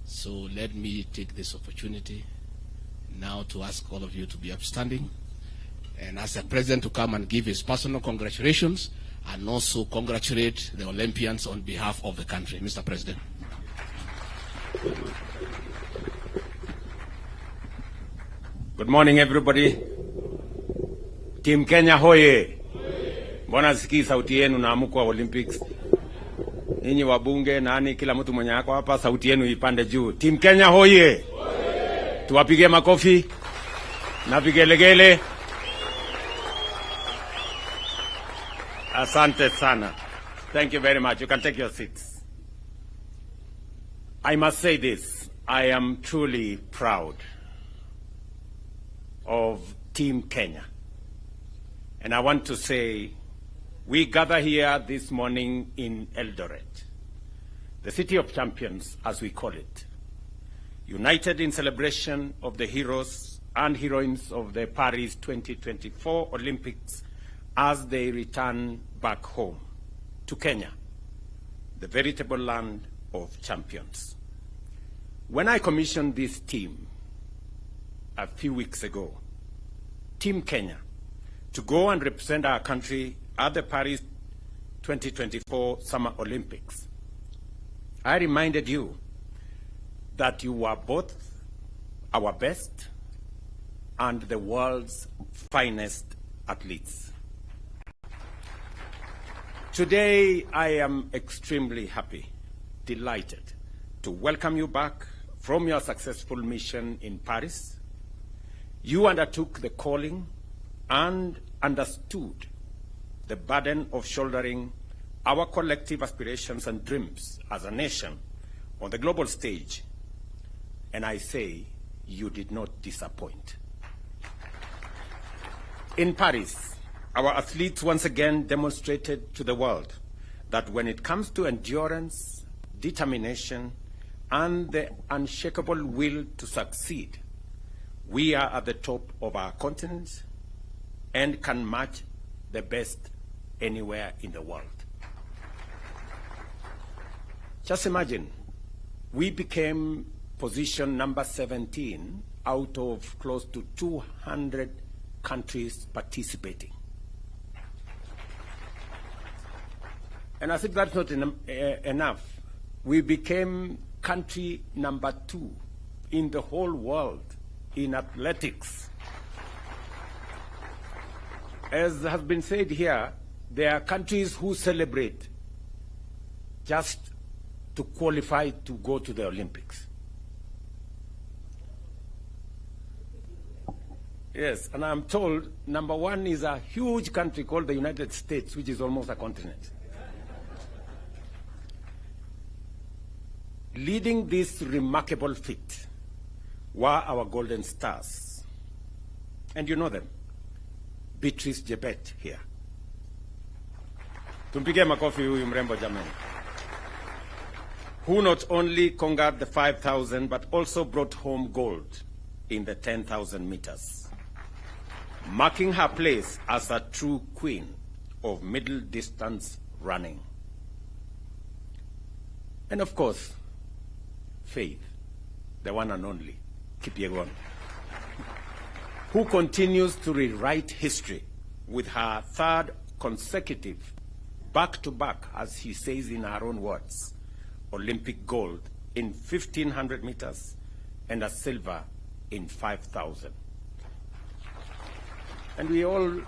So let me take this opportunity now to ask all of you to be upstanding, and ask the President to come and give his personal congratulations, and also congratulate the Olympians on behalf of the country. Mr. President. Good morning, everybody. Team Kenya hoye. Mbona sikii sauti yenu na amuko wa Olympics? Ninyi wabunge, nani, kila mtu mwenye ako hapa, sauti yenu ipande juu. Team Kenya hoye. Tuwapige makofi na vigelegele. Asante sana. Thank you very much. You can take your seats. I must say this. I am truly proud of Team Kenya. And I want to say, we gather here this morning in Eldoret, the City of Champions, as we call it, united in celebration of the heroes and heroines of the Paris 2024 Olympics as they return back home to Kenya, the veritable land of champions. When I commissioned this team a few weeks ago, Team Kenya, to go and represent our country at the Paris 2024 Summer Olympics. I reminded you that you were both our best and the world's finest athletes. Today, I am extremely happy, delighted to welcome you back from your successful mission in Paris. You undertook the calling and understood the burden of shouldering our collective aspirations and dreams as a nation on the global stage. And I say, you did not disappoint. In Paris, our athletes once again demonstrated to the world that when it comes to endurance, determination, and the unshakable will to succeed, we are at the top of our continent and can match the best anywhere in the world. Just imagine, we became position number 17 out of close to 200 countries participating. And as if that's not enough, we became country number 2 in the whole world in athletics. As has been said here, there are countries who celebrate just to qualify to go to the Olympics. Yes, and I'm told number 1 is a huge country called the United States, which is almost a continent. Leading this remarkable feat were our golden stars. And you know them. Beatrice Jebet here. Tumpigie makofi huyu mrembo jamani. Who not only conquered the 5,000 but also brought home gold in the 10,000 meters, marking her place as a true queen of middle distance running. And of course, Faith, the one and only Kipyegon, who continues to rewrite history with her 3rd consecutive back-to-back, as he says in her own words, Olympic gold in 1,500 meters and a silver in 5,000. And we all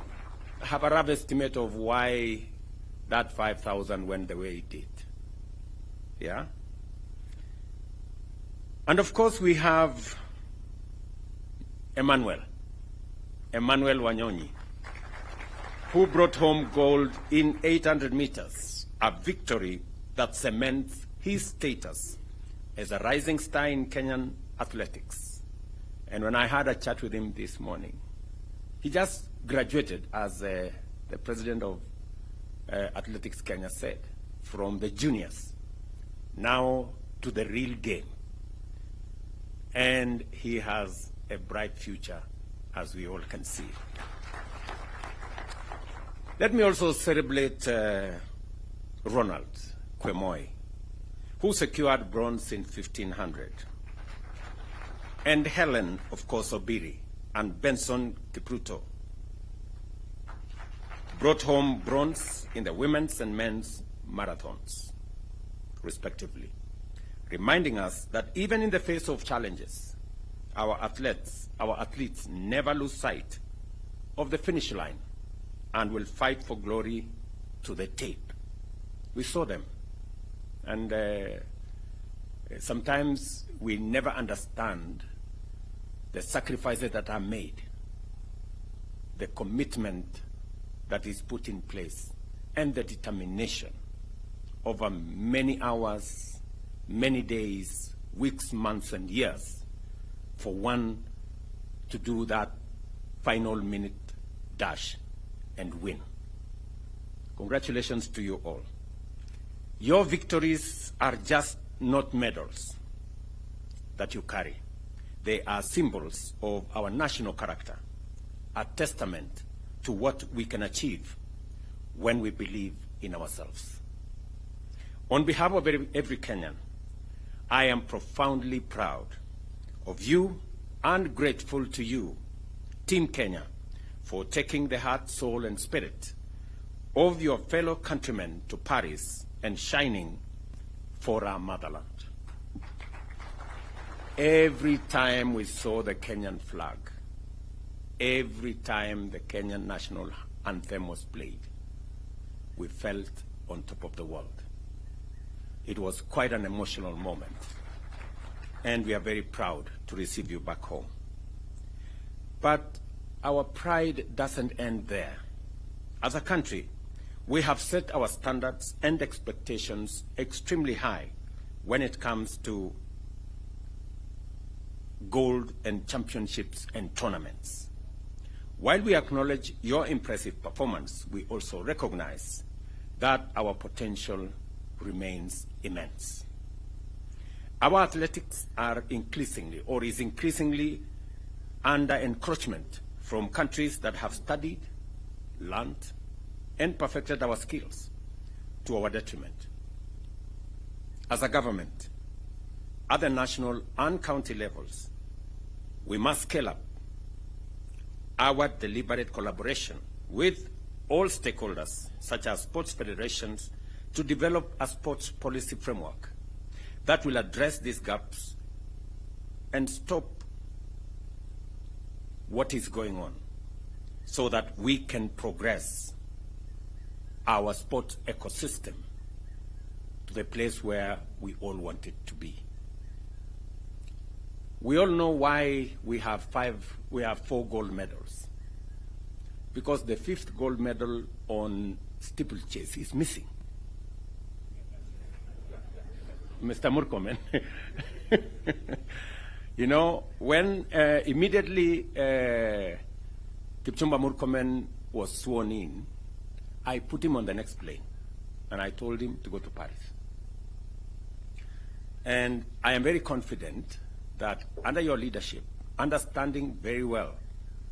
have a rough estimate of why that 5,000 went the way it did. Yeah? And of course we have Emmanuel Wanyonyi, who brought home gold in 800 meters, a victory that cements his status as a rising star in Kenyan athletics. And when I had a chat with him this morning, he just graduated, as the president of Athletics Kenya said, from the juniors, now to the real game. And he has a bright future, as we all can see. Let me also celebrate Ronald Kwemoy, who secured bronze in 1,500. And Helen, of course, Obiri, and Benson Kipruto brought home bronze in the women's and men's marathons, respectively, reminding us that even in the face of challenges, our athletes never lose sight of the finish line and will fight for glory to the tape. We saw them, and sometimes we never understand the sacrifices that are made, the commitment that is put in place, and the determination over many hours, many days, weeks, months, and years for one to do that final minute dash and win. Congratulations to you all. Your victories are just not medals that you carry. They are symbols of our national character, a testament to what we can achieve when we believe in ourselves. On behalf of every Kenyan, I am profoundly proud of you and grateful to you, Team Kenya, for taking the heart, soul, and spirit of your fellow countrymen to Paris and shining for our motherland. Every time we saw the Kenyan flag, every time the Kenyan national anthem was played, we felt on top of the world. It was quite an emotional moment, and we are very proud to receive you back home. But our pride doesn't end there. As a country, we have set our standards and expectations extremely high when it comes to gold and championships and tournaments. While we acknowledge your impressive performance, we also recognize that our potential remains immense. Our athletics are increasingly under encroachment from countries that have studied, learned, and perfected our skills to our detriment. As a government, at the national and county levels, we must scale up our deliberate collaboration with all stakeholders, such as sports federations, to develop a sports policy framework that will address these gaps and stop what is going on so that we can progress our sports ecosystem to the place where we all want it to be. We all know why we have 4 gold medals. Because the 5th gold medal on steeplechase is missing. Mr. Murkomen, you know, when immediately Kipchumba Murkomen was sworn in, I put him on the next plane, and I told him to go to Paris. And I am very confident that under your leadership, understanding very well,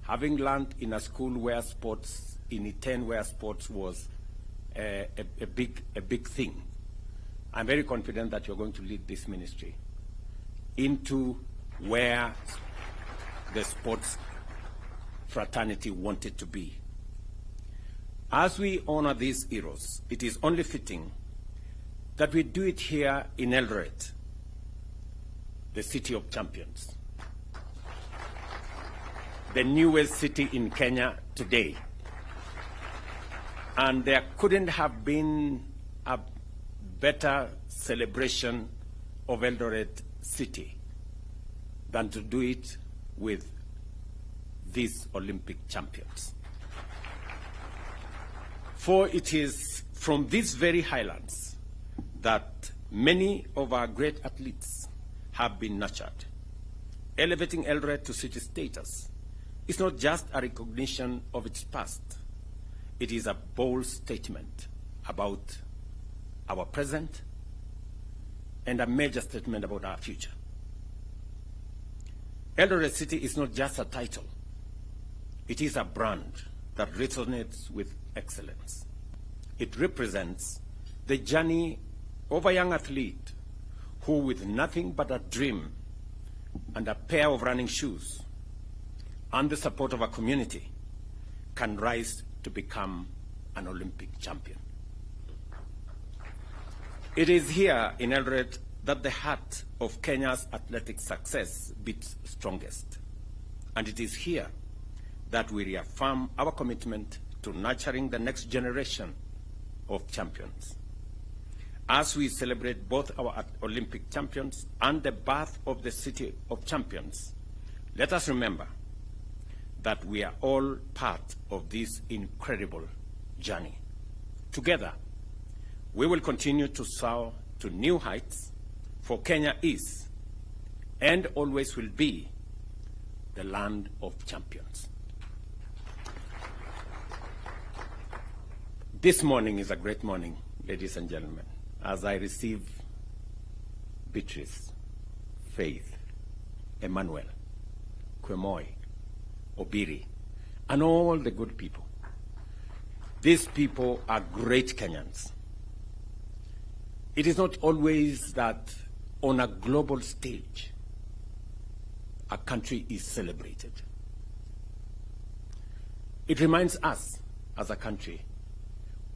having learned in a school where sports, in Iten where sports was a big thing, I'm very confident that you're going to lead this ministry into where the sports fraternity wanted to be. As we honor these heroes, it is only fitting that we do it here in Eldoret, the city of champions, the newest city in Kenya today. And there couldn't have been a better celebration of Eldoret city than to do it with these Olympic champions. For it is from these very highlands that many of our great athletes have been nurtured. Elevating Eldoret to city status is not just a recognition of its past. It is a bold statement about our present and a major statement about our future. Eldoret City is not just a title. It is a brand that resonates with excellence. It represents the journey of a young athlete who, with nothing but a dream and a pair of running shoes and the support of a community, can rise to become an Olympic champion. It is here in Eldoret that the heart of Kenya's athletic success beats strongest. And it is here that we reaffirm our commitment to nurturing the next generation of champions. As we celebrate both our Olympic champions and the birth of the city of champions, let us remember that we are all part of this incredible journey. Together, we will continue to soar to new heights, for Kenya is and always will be the land of champions. This morning is a great morning, ladies and gentlemen, as I receive Beatrice, Faith, Emmanuel, Kwemoy, Obiri, and all the good people. These people are great Kenyans. It is not always that on a global stage, a country is celebrated. It reminds us as a country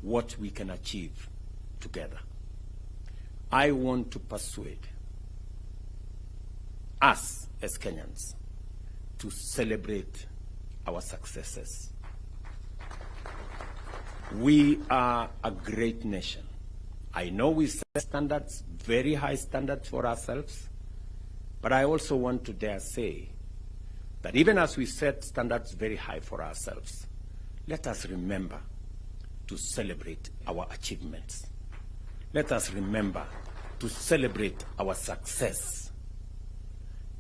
what we can achieve together. I want to persuade us as Kenyans to celebrate our successes. We are a great nation. I know we set standards, very high standards for ourselves, but I also want to dare say that even as we set standards very high for ourselves, let us remember to celebrate our achievements. Let us remember to celebrate our success.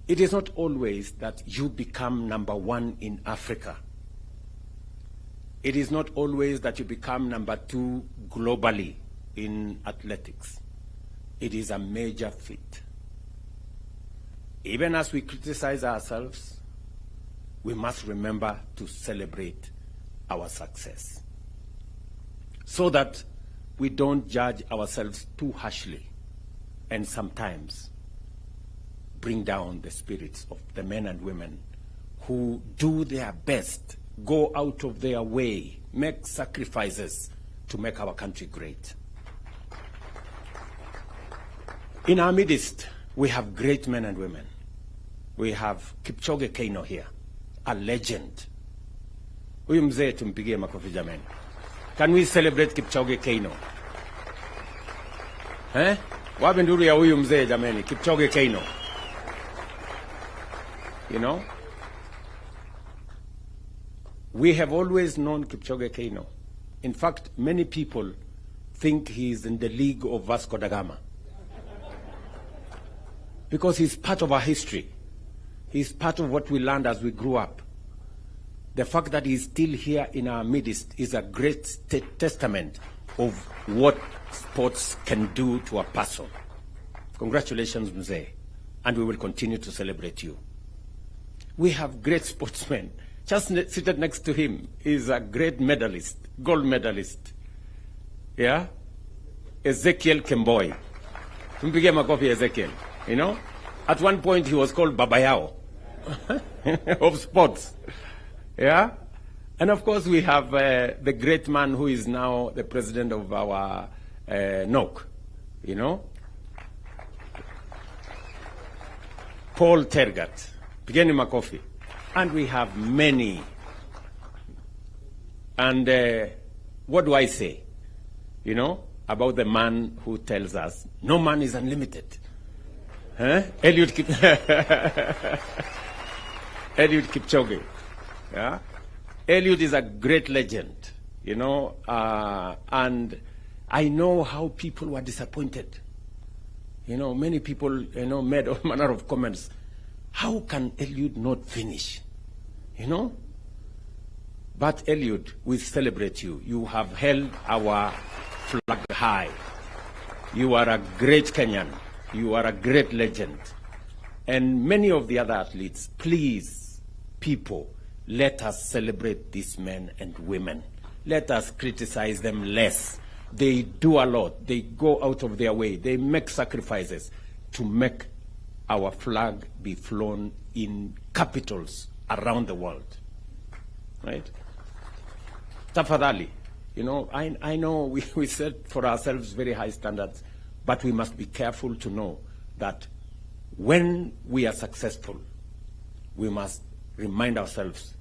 It is not always that you become number one in Africa. It is not always that you become number two globally in athletics. It is a major feat. Even as we criticize ourselves, we must remember to celebrate our success so that we don't judge ourselves too harshly and sometimes bring down the spirits of the men and women who do their best, go out of their way, make sacrifices to make our country great. In our midst, we have great men and women. We have Kipchoge Keino here, a legend. Huyu mzee tumpigie makofi jamani. Can we celebrate Kipchoge Keino? Wapi nduru ya huyu mzee jamani, Kipchoge Keino. You know? We have always known Kipchoge Keino. In fact, many people think he is in the league of Vasco da Gama. Because he's part of our history. He's part of what we learned as we grew up. The fact that he's still here in our midst is a great testament of what sports can do to a person. Congratulations, Mzee. And we will continue to celebrate you. We have great sportsmen. Just seated next to him is a great medalist, gold medalist. Yeah? Ezekiel Kemboi. Tumpigie makofi Ezekiel. You know? At one point he was called Babayao of sports. Yeah? And of course we have the great man who is now the president of our NOC. You know? Paul Tergat. Pigeni makofi. And we have many. And what do I say? You know, about the man who tells us, no man is unlimited. Eliud Kipchoge. Yeah? Eliud is a great legend, you know, and I know how people were disappointed. You know, many people, you know, made all manner of comments. How can Eliud not finish? You know? But Eliud, we celebrate you. You have held our flag high. You are a great Kenyan. You are a great legend. And many of the other athletes, please, people, let us celebrate these men and women. Let us criticize them less. They do a lot. They go out of their way. They make sacrifices to make our flag be flown in capitals around the world. Right? Tafadhali, you know, I know we set for ourselves very high standards, but we must be careful to know that when we are successful, we must remind ourselves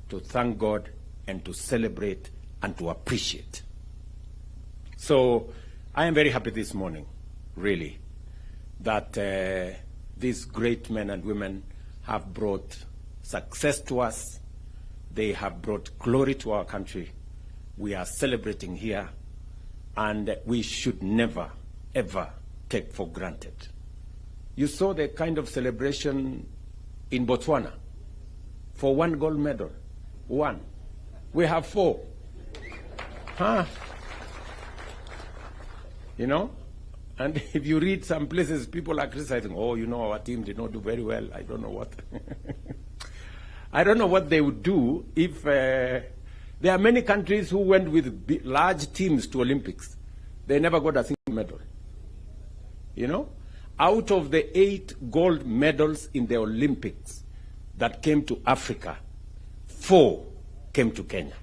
to thank God and to celebrate and to appreciate. So I am very happy this morning, really, that these great men and women have brought success to us. They have brought glory to our country. We are celebrating here, and we should never, ever take for granted. You saw the kind of celebration in Botswana for one gold medal. One. We have 4. You know? And if you read some places, people are criticizing, oh, you know, our team did not do very well. I don't know what. I don't know what they would do if there are many countries who went with large teams to Olympics. They never got a single medal. You know? Out of the 8 gold medals in the Olympics that came to Africa, 4 came to Kenya.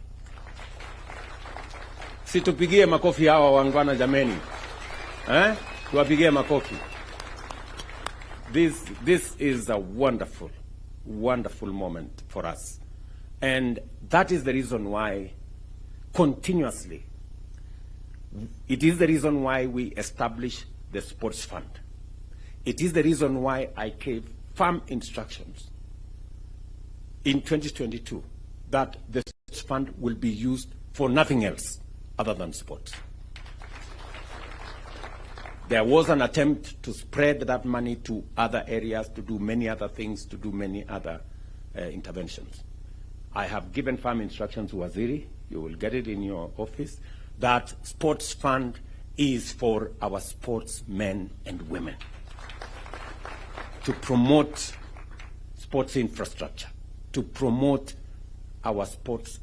Situpigie makofi hawa wangwana jameni. Tuwapigie makofi. This is a wonderful, wonderful moment for us. And that is the reason why continuously, it is the reason why we established the Sports Fund. It is the reason why I gave firm instructions in 2022 that the Sports Fund will be used for nothing else other than sports. There was an attempt to spread that money to other areas, to do many other things, to do many other interventions. I have given firm instructions to Waziri, you will get it in your office, that Sports Fund is for our sportsmen and women, to promote sports infrastructure, to promote our sports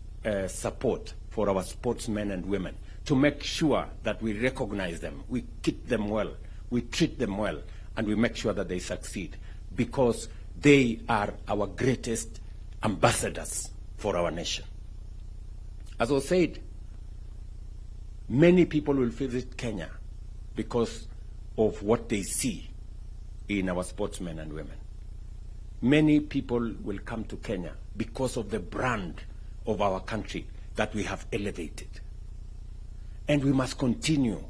support for our sportsmen and women, to make sure that we recognize them, we keep them well, we treat them well, and we make sure that they succeed, because they are our greatest ambassadors for our nation. As I said, many people will visit Kenya because of what they see in our sportsmen and women. Many people will come to Kenya because of the brand of our country that we have elevated. And we must continue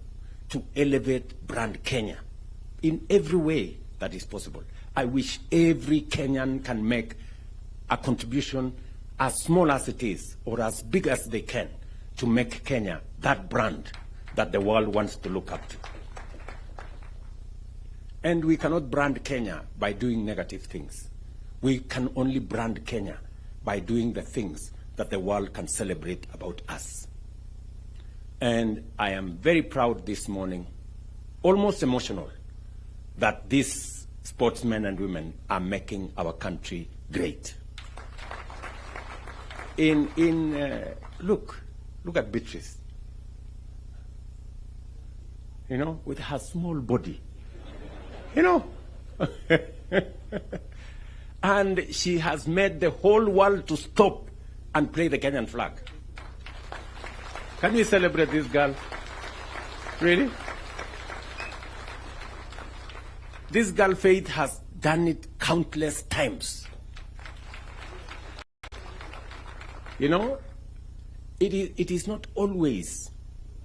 to elevate brand Kenya in every way that is possible. I wish every Kenyan can make a contribution, as small as it is, or as big as they can, to make Kenya that brand that the world wants to look up to. And we cannot brand Kenya by doing negative things. We can only brand Kenya by doing the things that the world can celebrate about us. And I am very proud this morning, almost emotional, that these sportsmen and women are making our country great. Look at Beatrice. You know, with her small body. You know. And she has made the whole world to stop and play the Kenyan flag. Can we celebrate this girl? Really? This girl, Faith, has done it countless times. You know, it is not always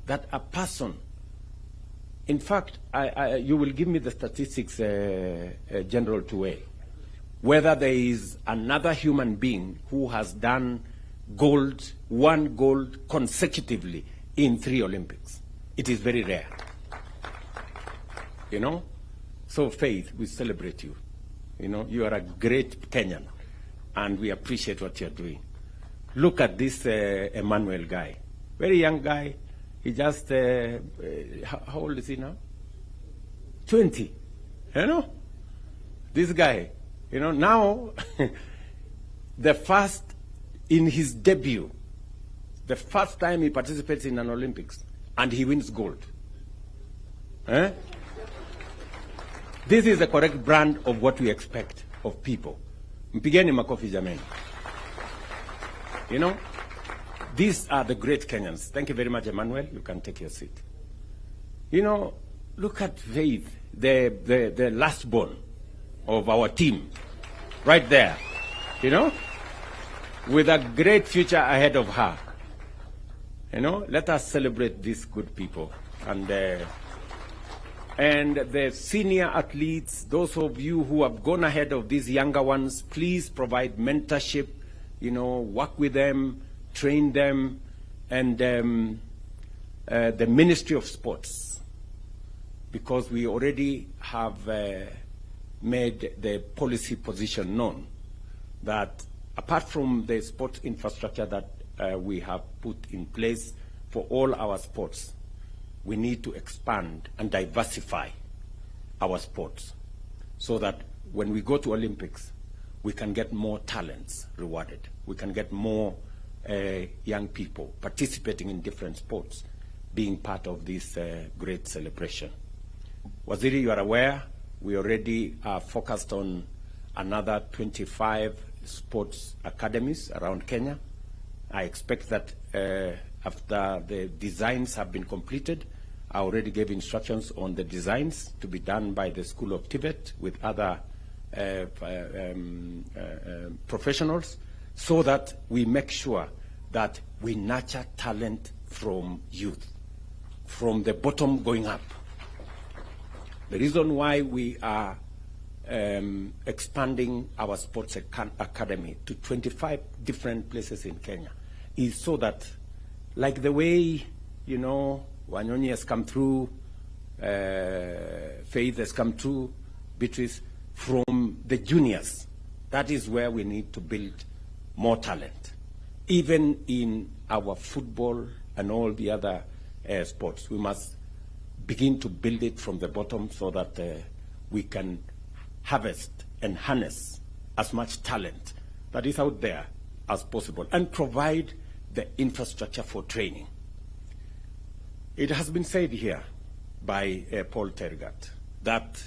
that a person, in fact, you will give me the statistics, General Tuwe, whether there is another human being who has done one gold consecutively in 3 Olympics. It is very rare. You know? So, Faith, we celebrate you. You know, you are a great Kenyan, and we appreciate what you're doing. Look at this Emmanuel guy. Very young guy. He just, how old is he now? 20. You know? This guy, you know, now, the first, in his debut, the first time he participates in an Olympics, and he wins gold. This is the correct brand of what we expect of people. Mpigeni makofi jameni. You know, these are the great Kenyans. Thank you very much, Emmanuel. You can take your seat. You know, look at Faith, the last born of our team, right there. You know, with a great future ahead of her. You know, let us celebrate these good people. And the senior athletes, those of you who have gone ahead of these younger ones, please provide mentorship, you know, work with them, train them, and the Ministry of Sports, because we already have made the policy position known that apart from the sports infrastructure that we have put in place for all our sports, we need to expand and diversify our sports so that when we go to Olympics, we can get more talents rewarded. We can get more young people participating in different sports, being part of this great celebration. Waziri, you are aware, we already are focused on another 25 sports academies around Kenya. I expect that after the designs have been completed, I already gave instructions on the designs to be done by the School of Tibet with other professionals, so that we make sure that we nurture talent from youth, from the bottom going up. The reason why we are expanding our sports academy to 25 different places in Kenya is so that, like the way, you know, Wanyonyi has come through, Faith has come through, Beatrice, from the juniors, that is where we need to build more talent. Even in our football and all the other sports, we must begin to build it from the bottom so that we can harvest and harness as much talent that is out there as possible and provide the infrastructure for training. It has been said here by Paul Tergat that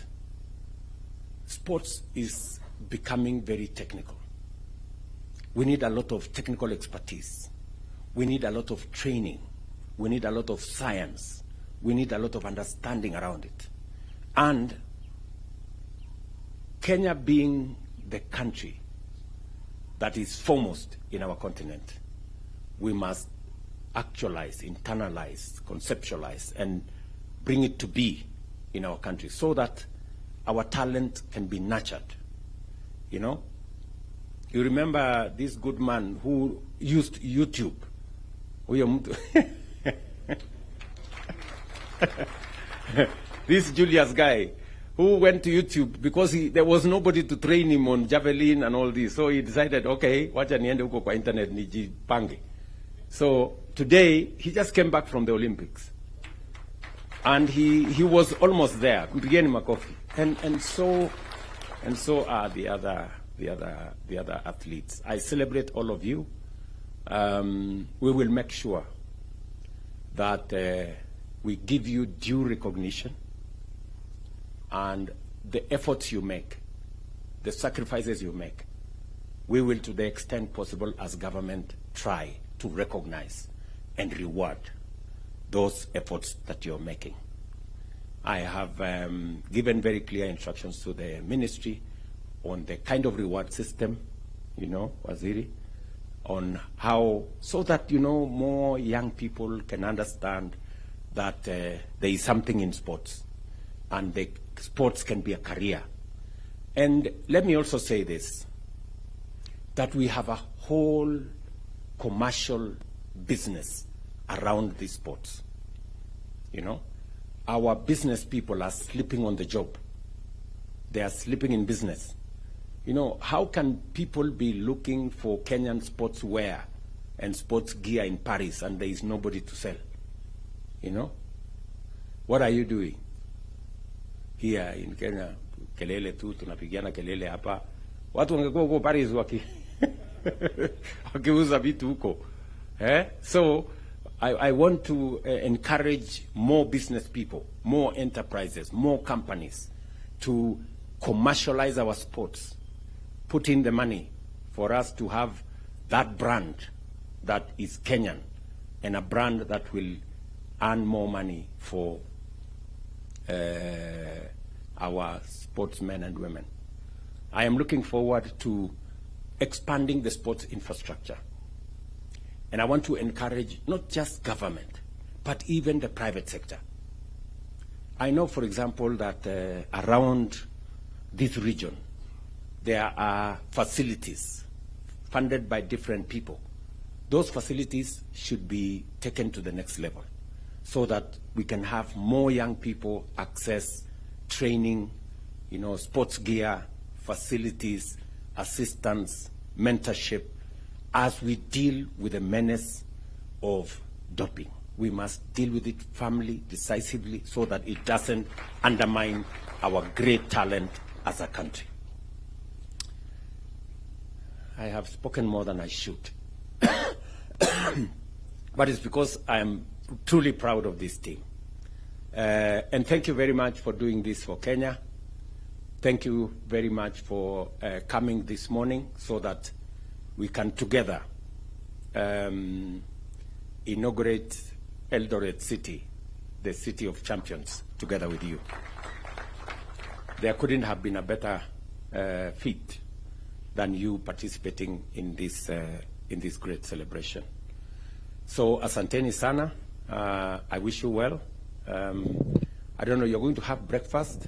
sports is becoming very technical. We need a lot of technical expertise. We need a lot of training. We need a lot of science. We need a lot of understanding around it. And Kenya being the country that is foremost in our continent, we must actualize, internalize, conceptualize, and bring it to be in our country so that our talent can be nurtured. You know? You remember this good man who used YouTube. This Julius guy who went to YouTube because there was nobody to train him on javelin and all this. So he decided, okay, wacha niende huko kwa internet nijipange. So today, he just came back from the Olympics. And he was almost there. And so are the other athletes. I celebrate all of you. We will make sure that we give you due recognition, and the efforts you make, the sacrifices you make, we will, to the extent possible as government, try to recognize and reward those efforts that you're making. I have given very clear instructions to the ministry on the kind of reward system, you know, Waziri, on how, so that, you know, more young people can understand that there is something in sports, and the sports can be a career. And let me also say this, that we have a whole commercial business around these sports. You know, our business people are sleeping on the job. They are sleeping in business. You know, how can people be looking for Kenyan sports wear and sports gear in Paris and there is nobody to sell? You know? What are you doing? Here in Kenya, kelele tu, tunapigiana kelele hapa. Watu wangekuwa huko Paris wakiuza vitu huko. So I want to encourage more business people, more enterprises, more companies to commercialize our sports, put in the money for us to have that brand that is Kenyan and a brand that will earn more money for our sportsmen and women. I am looking forward to expanding the sports infrastructure. And I want to encourage not just government, but even the private sector. I know, for example, that around this region, there are facilities funded by different people. Those facilities should be taken to the next level so that we can have more young people access training, you know, sports gear, facilities, assistance, mentorship, as we deal with the menace of doping. We must deal with it firmly, decisively, so that it doesn't undermine our great talent as a country. I have spoken more than I should. But it's because I am truly proud of this team. And thank you very much for doing this for Kenya. Thank you very much for coming this morning so that we can together inaugurate Eldoret City, the city of champions, together with you. There couldn't have been a better feat than you participating in this great celebration. So, asanteni sana. I wish you well. I don't know, you're going to have breakfast.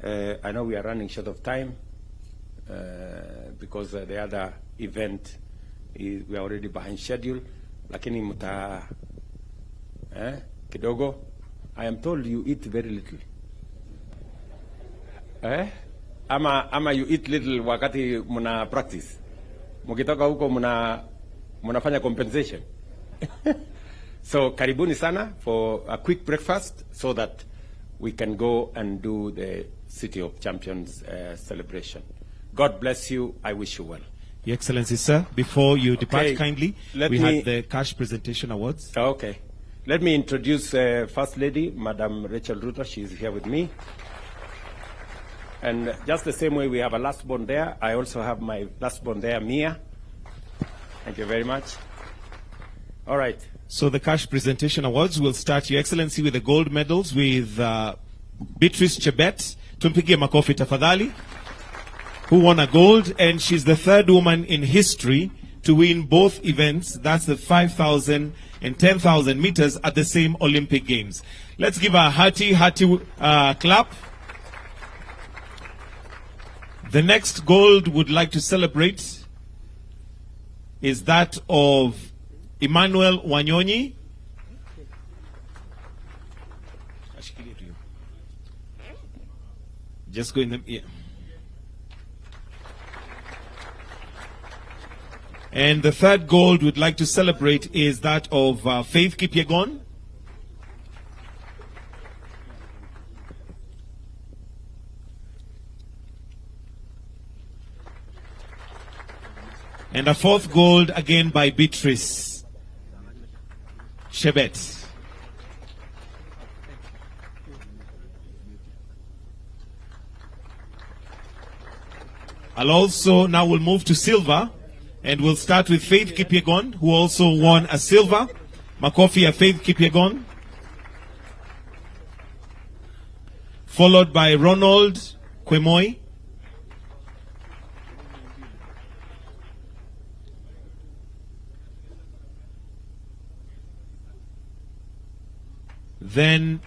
I know we are running short of time because the other event we are already behind schedule. Lakini muta kidogo. I am told you eat very little. Ama you eat little wakati muna practice. Mukitoka huko munafanya compensation. So karibuni sana for a quick breakfast so that we can go and do the City of Champions celebration. God bless you. I wish you well. Your Excellency, sir, before you depart kindly, we had the cash presentation awards. Okay. Let me introduce First Lady, Madam Rachel Ruto. She's here with me. And just the same way we have a last born there, I also have my last born there, Mia. Thank you very much. All right. So the cash presentation awards will start, Your Excellency, with the gold medals with Beatrice Chebet. Tumpigie makofi tafadhali, who won a gold, and she's the third woman in history to win both events. That's the 5,000 and 10,000 meters at the same Olympic Games. Let's give a hearty clap. The next gold would like to celebrate is that of Emmanuel Wanyonyi. Just go in the... Yeah. And the third gold we'd like to celebrate is that of Faith Kipyegon. And a fourth gold again by Beatrice Chebet. Now we'll move to silver, and we'll start with Faith Kipyegon, who also won a silver. Makofi ya Faith Kipyegon. Followed by Ronald Kwemoi. Then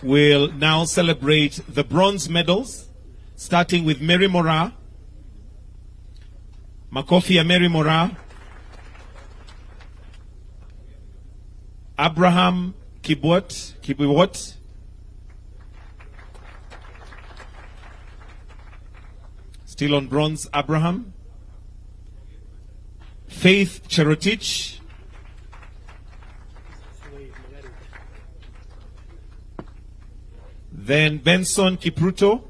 we'll now celebrate the bronze medals, starting with Mary Mora. Makofi ya Mary Mora. Abraham Kibiwot. Still on bronze, Abraham. Faith Cherotich. Then Benson Kipruto.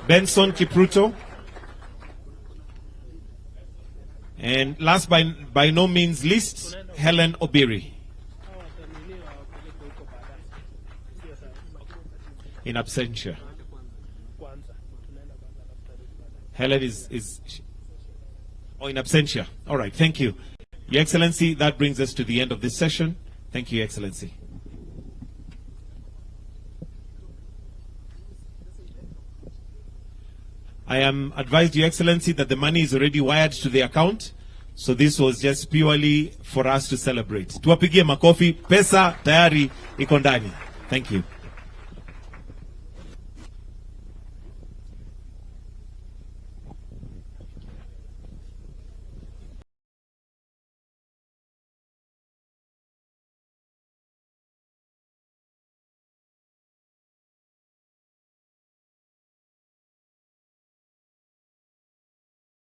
Benson Kipruto. And last by no means least, Helen Obiri. In absentia. Helen is in absentia. All right, thank you. Your Excellency, that brings us to the end of this session. Thank you, Your Excellency. I am advised, Your Excellency, that the money is already wired to the account. So this was just purely for us to celebrate. Tuwapigie makofi, pesa tayari iko ndani. Thank you.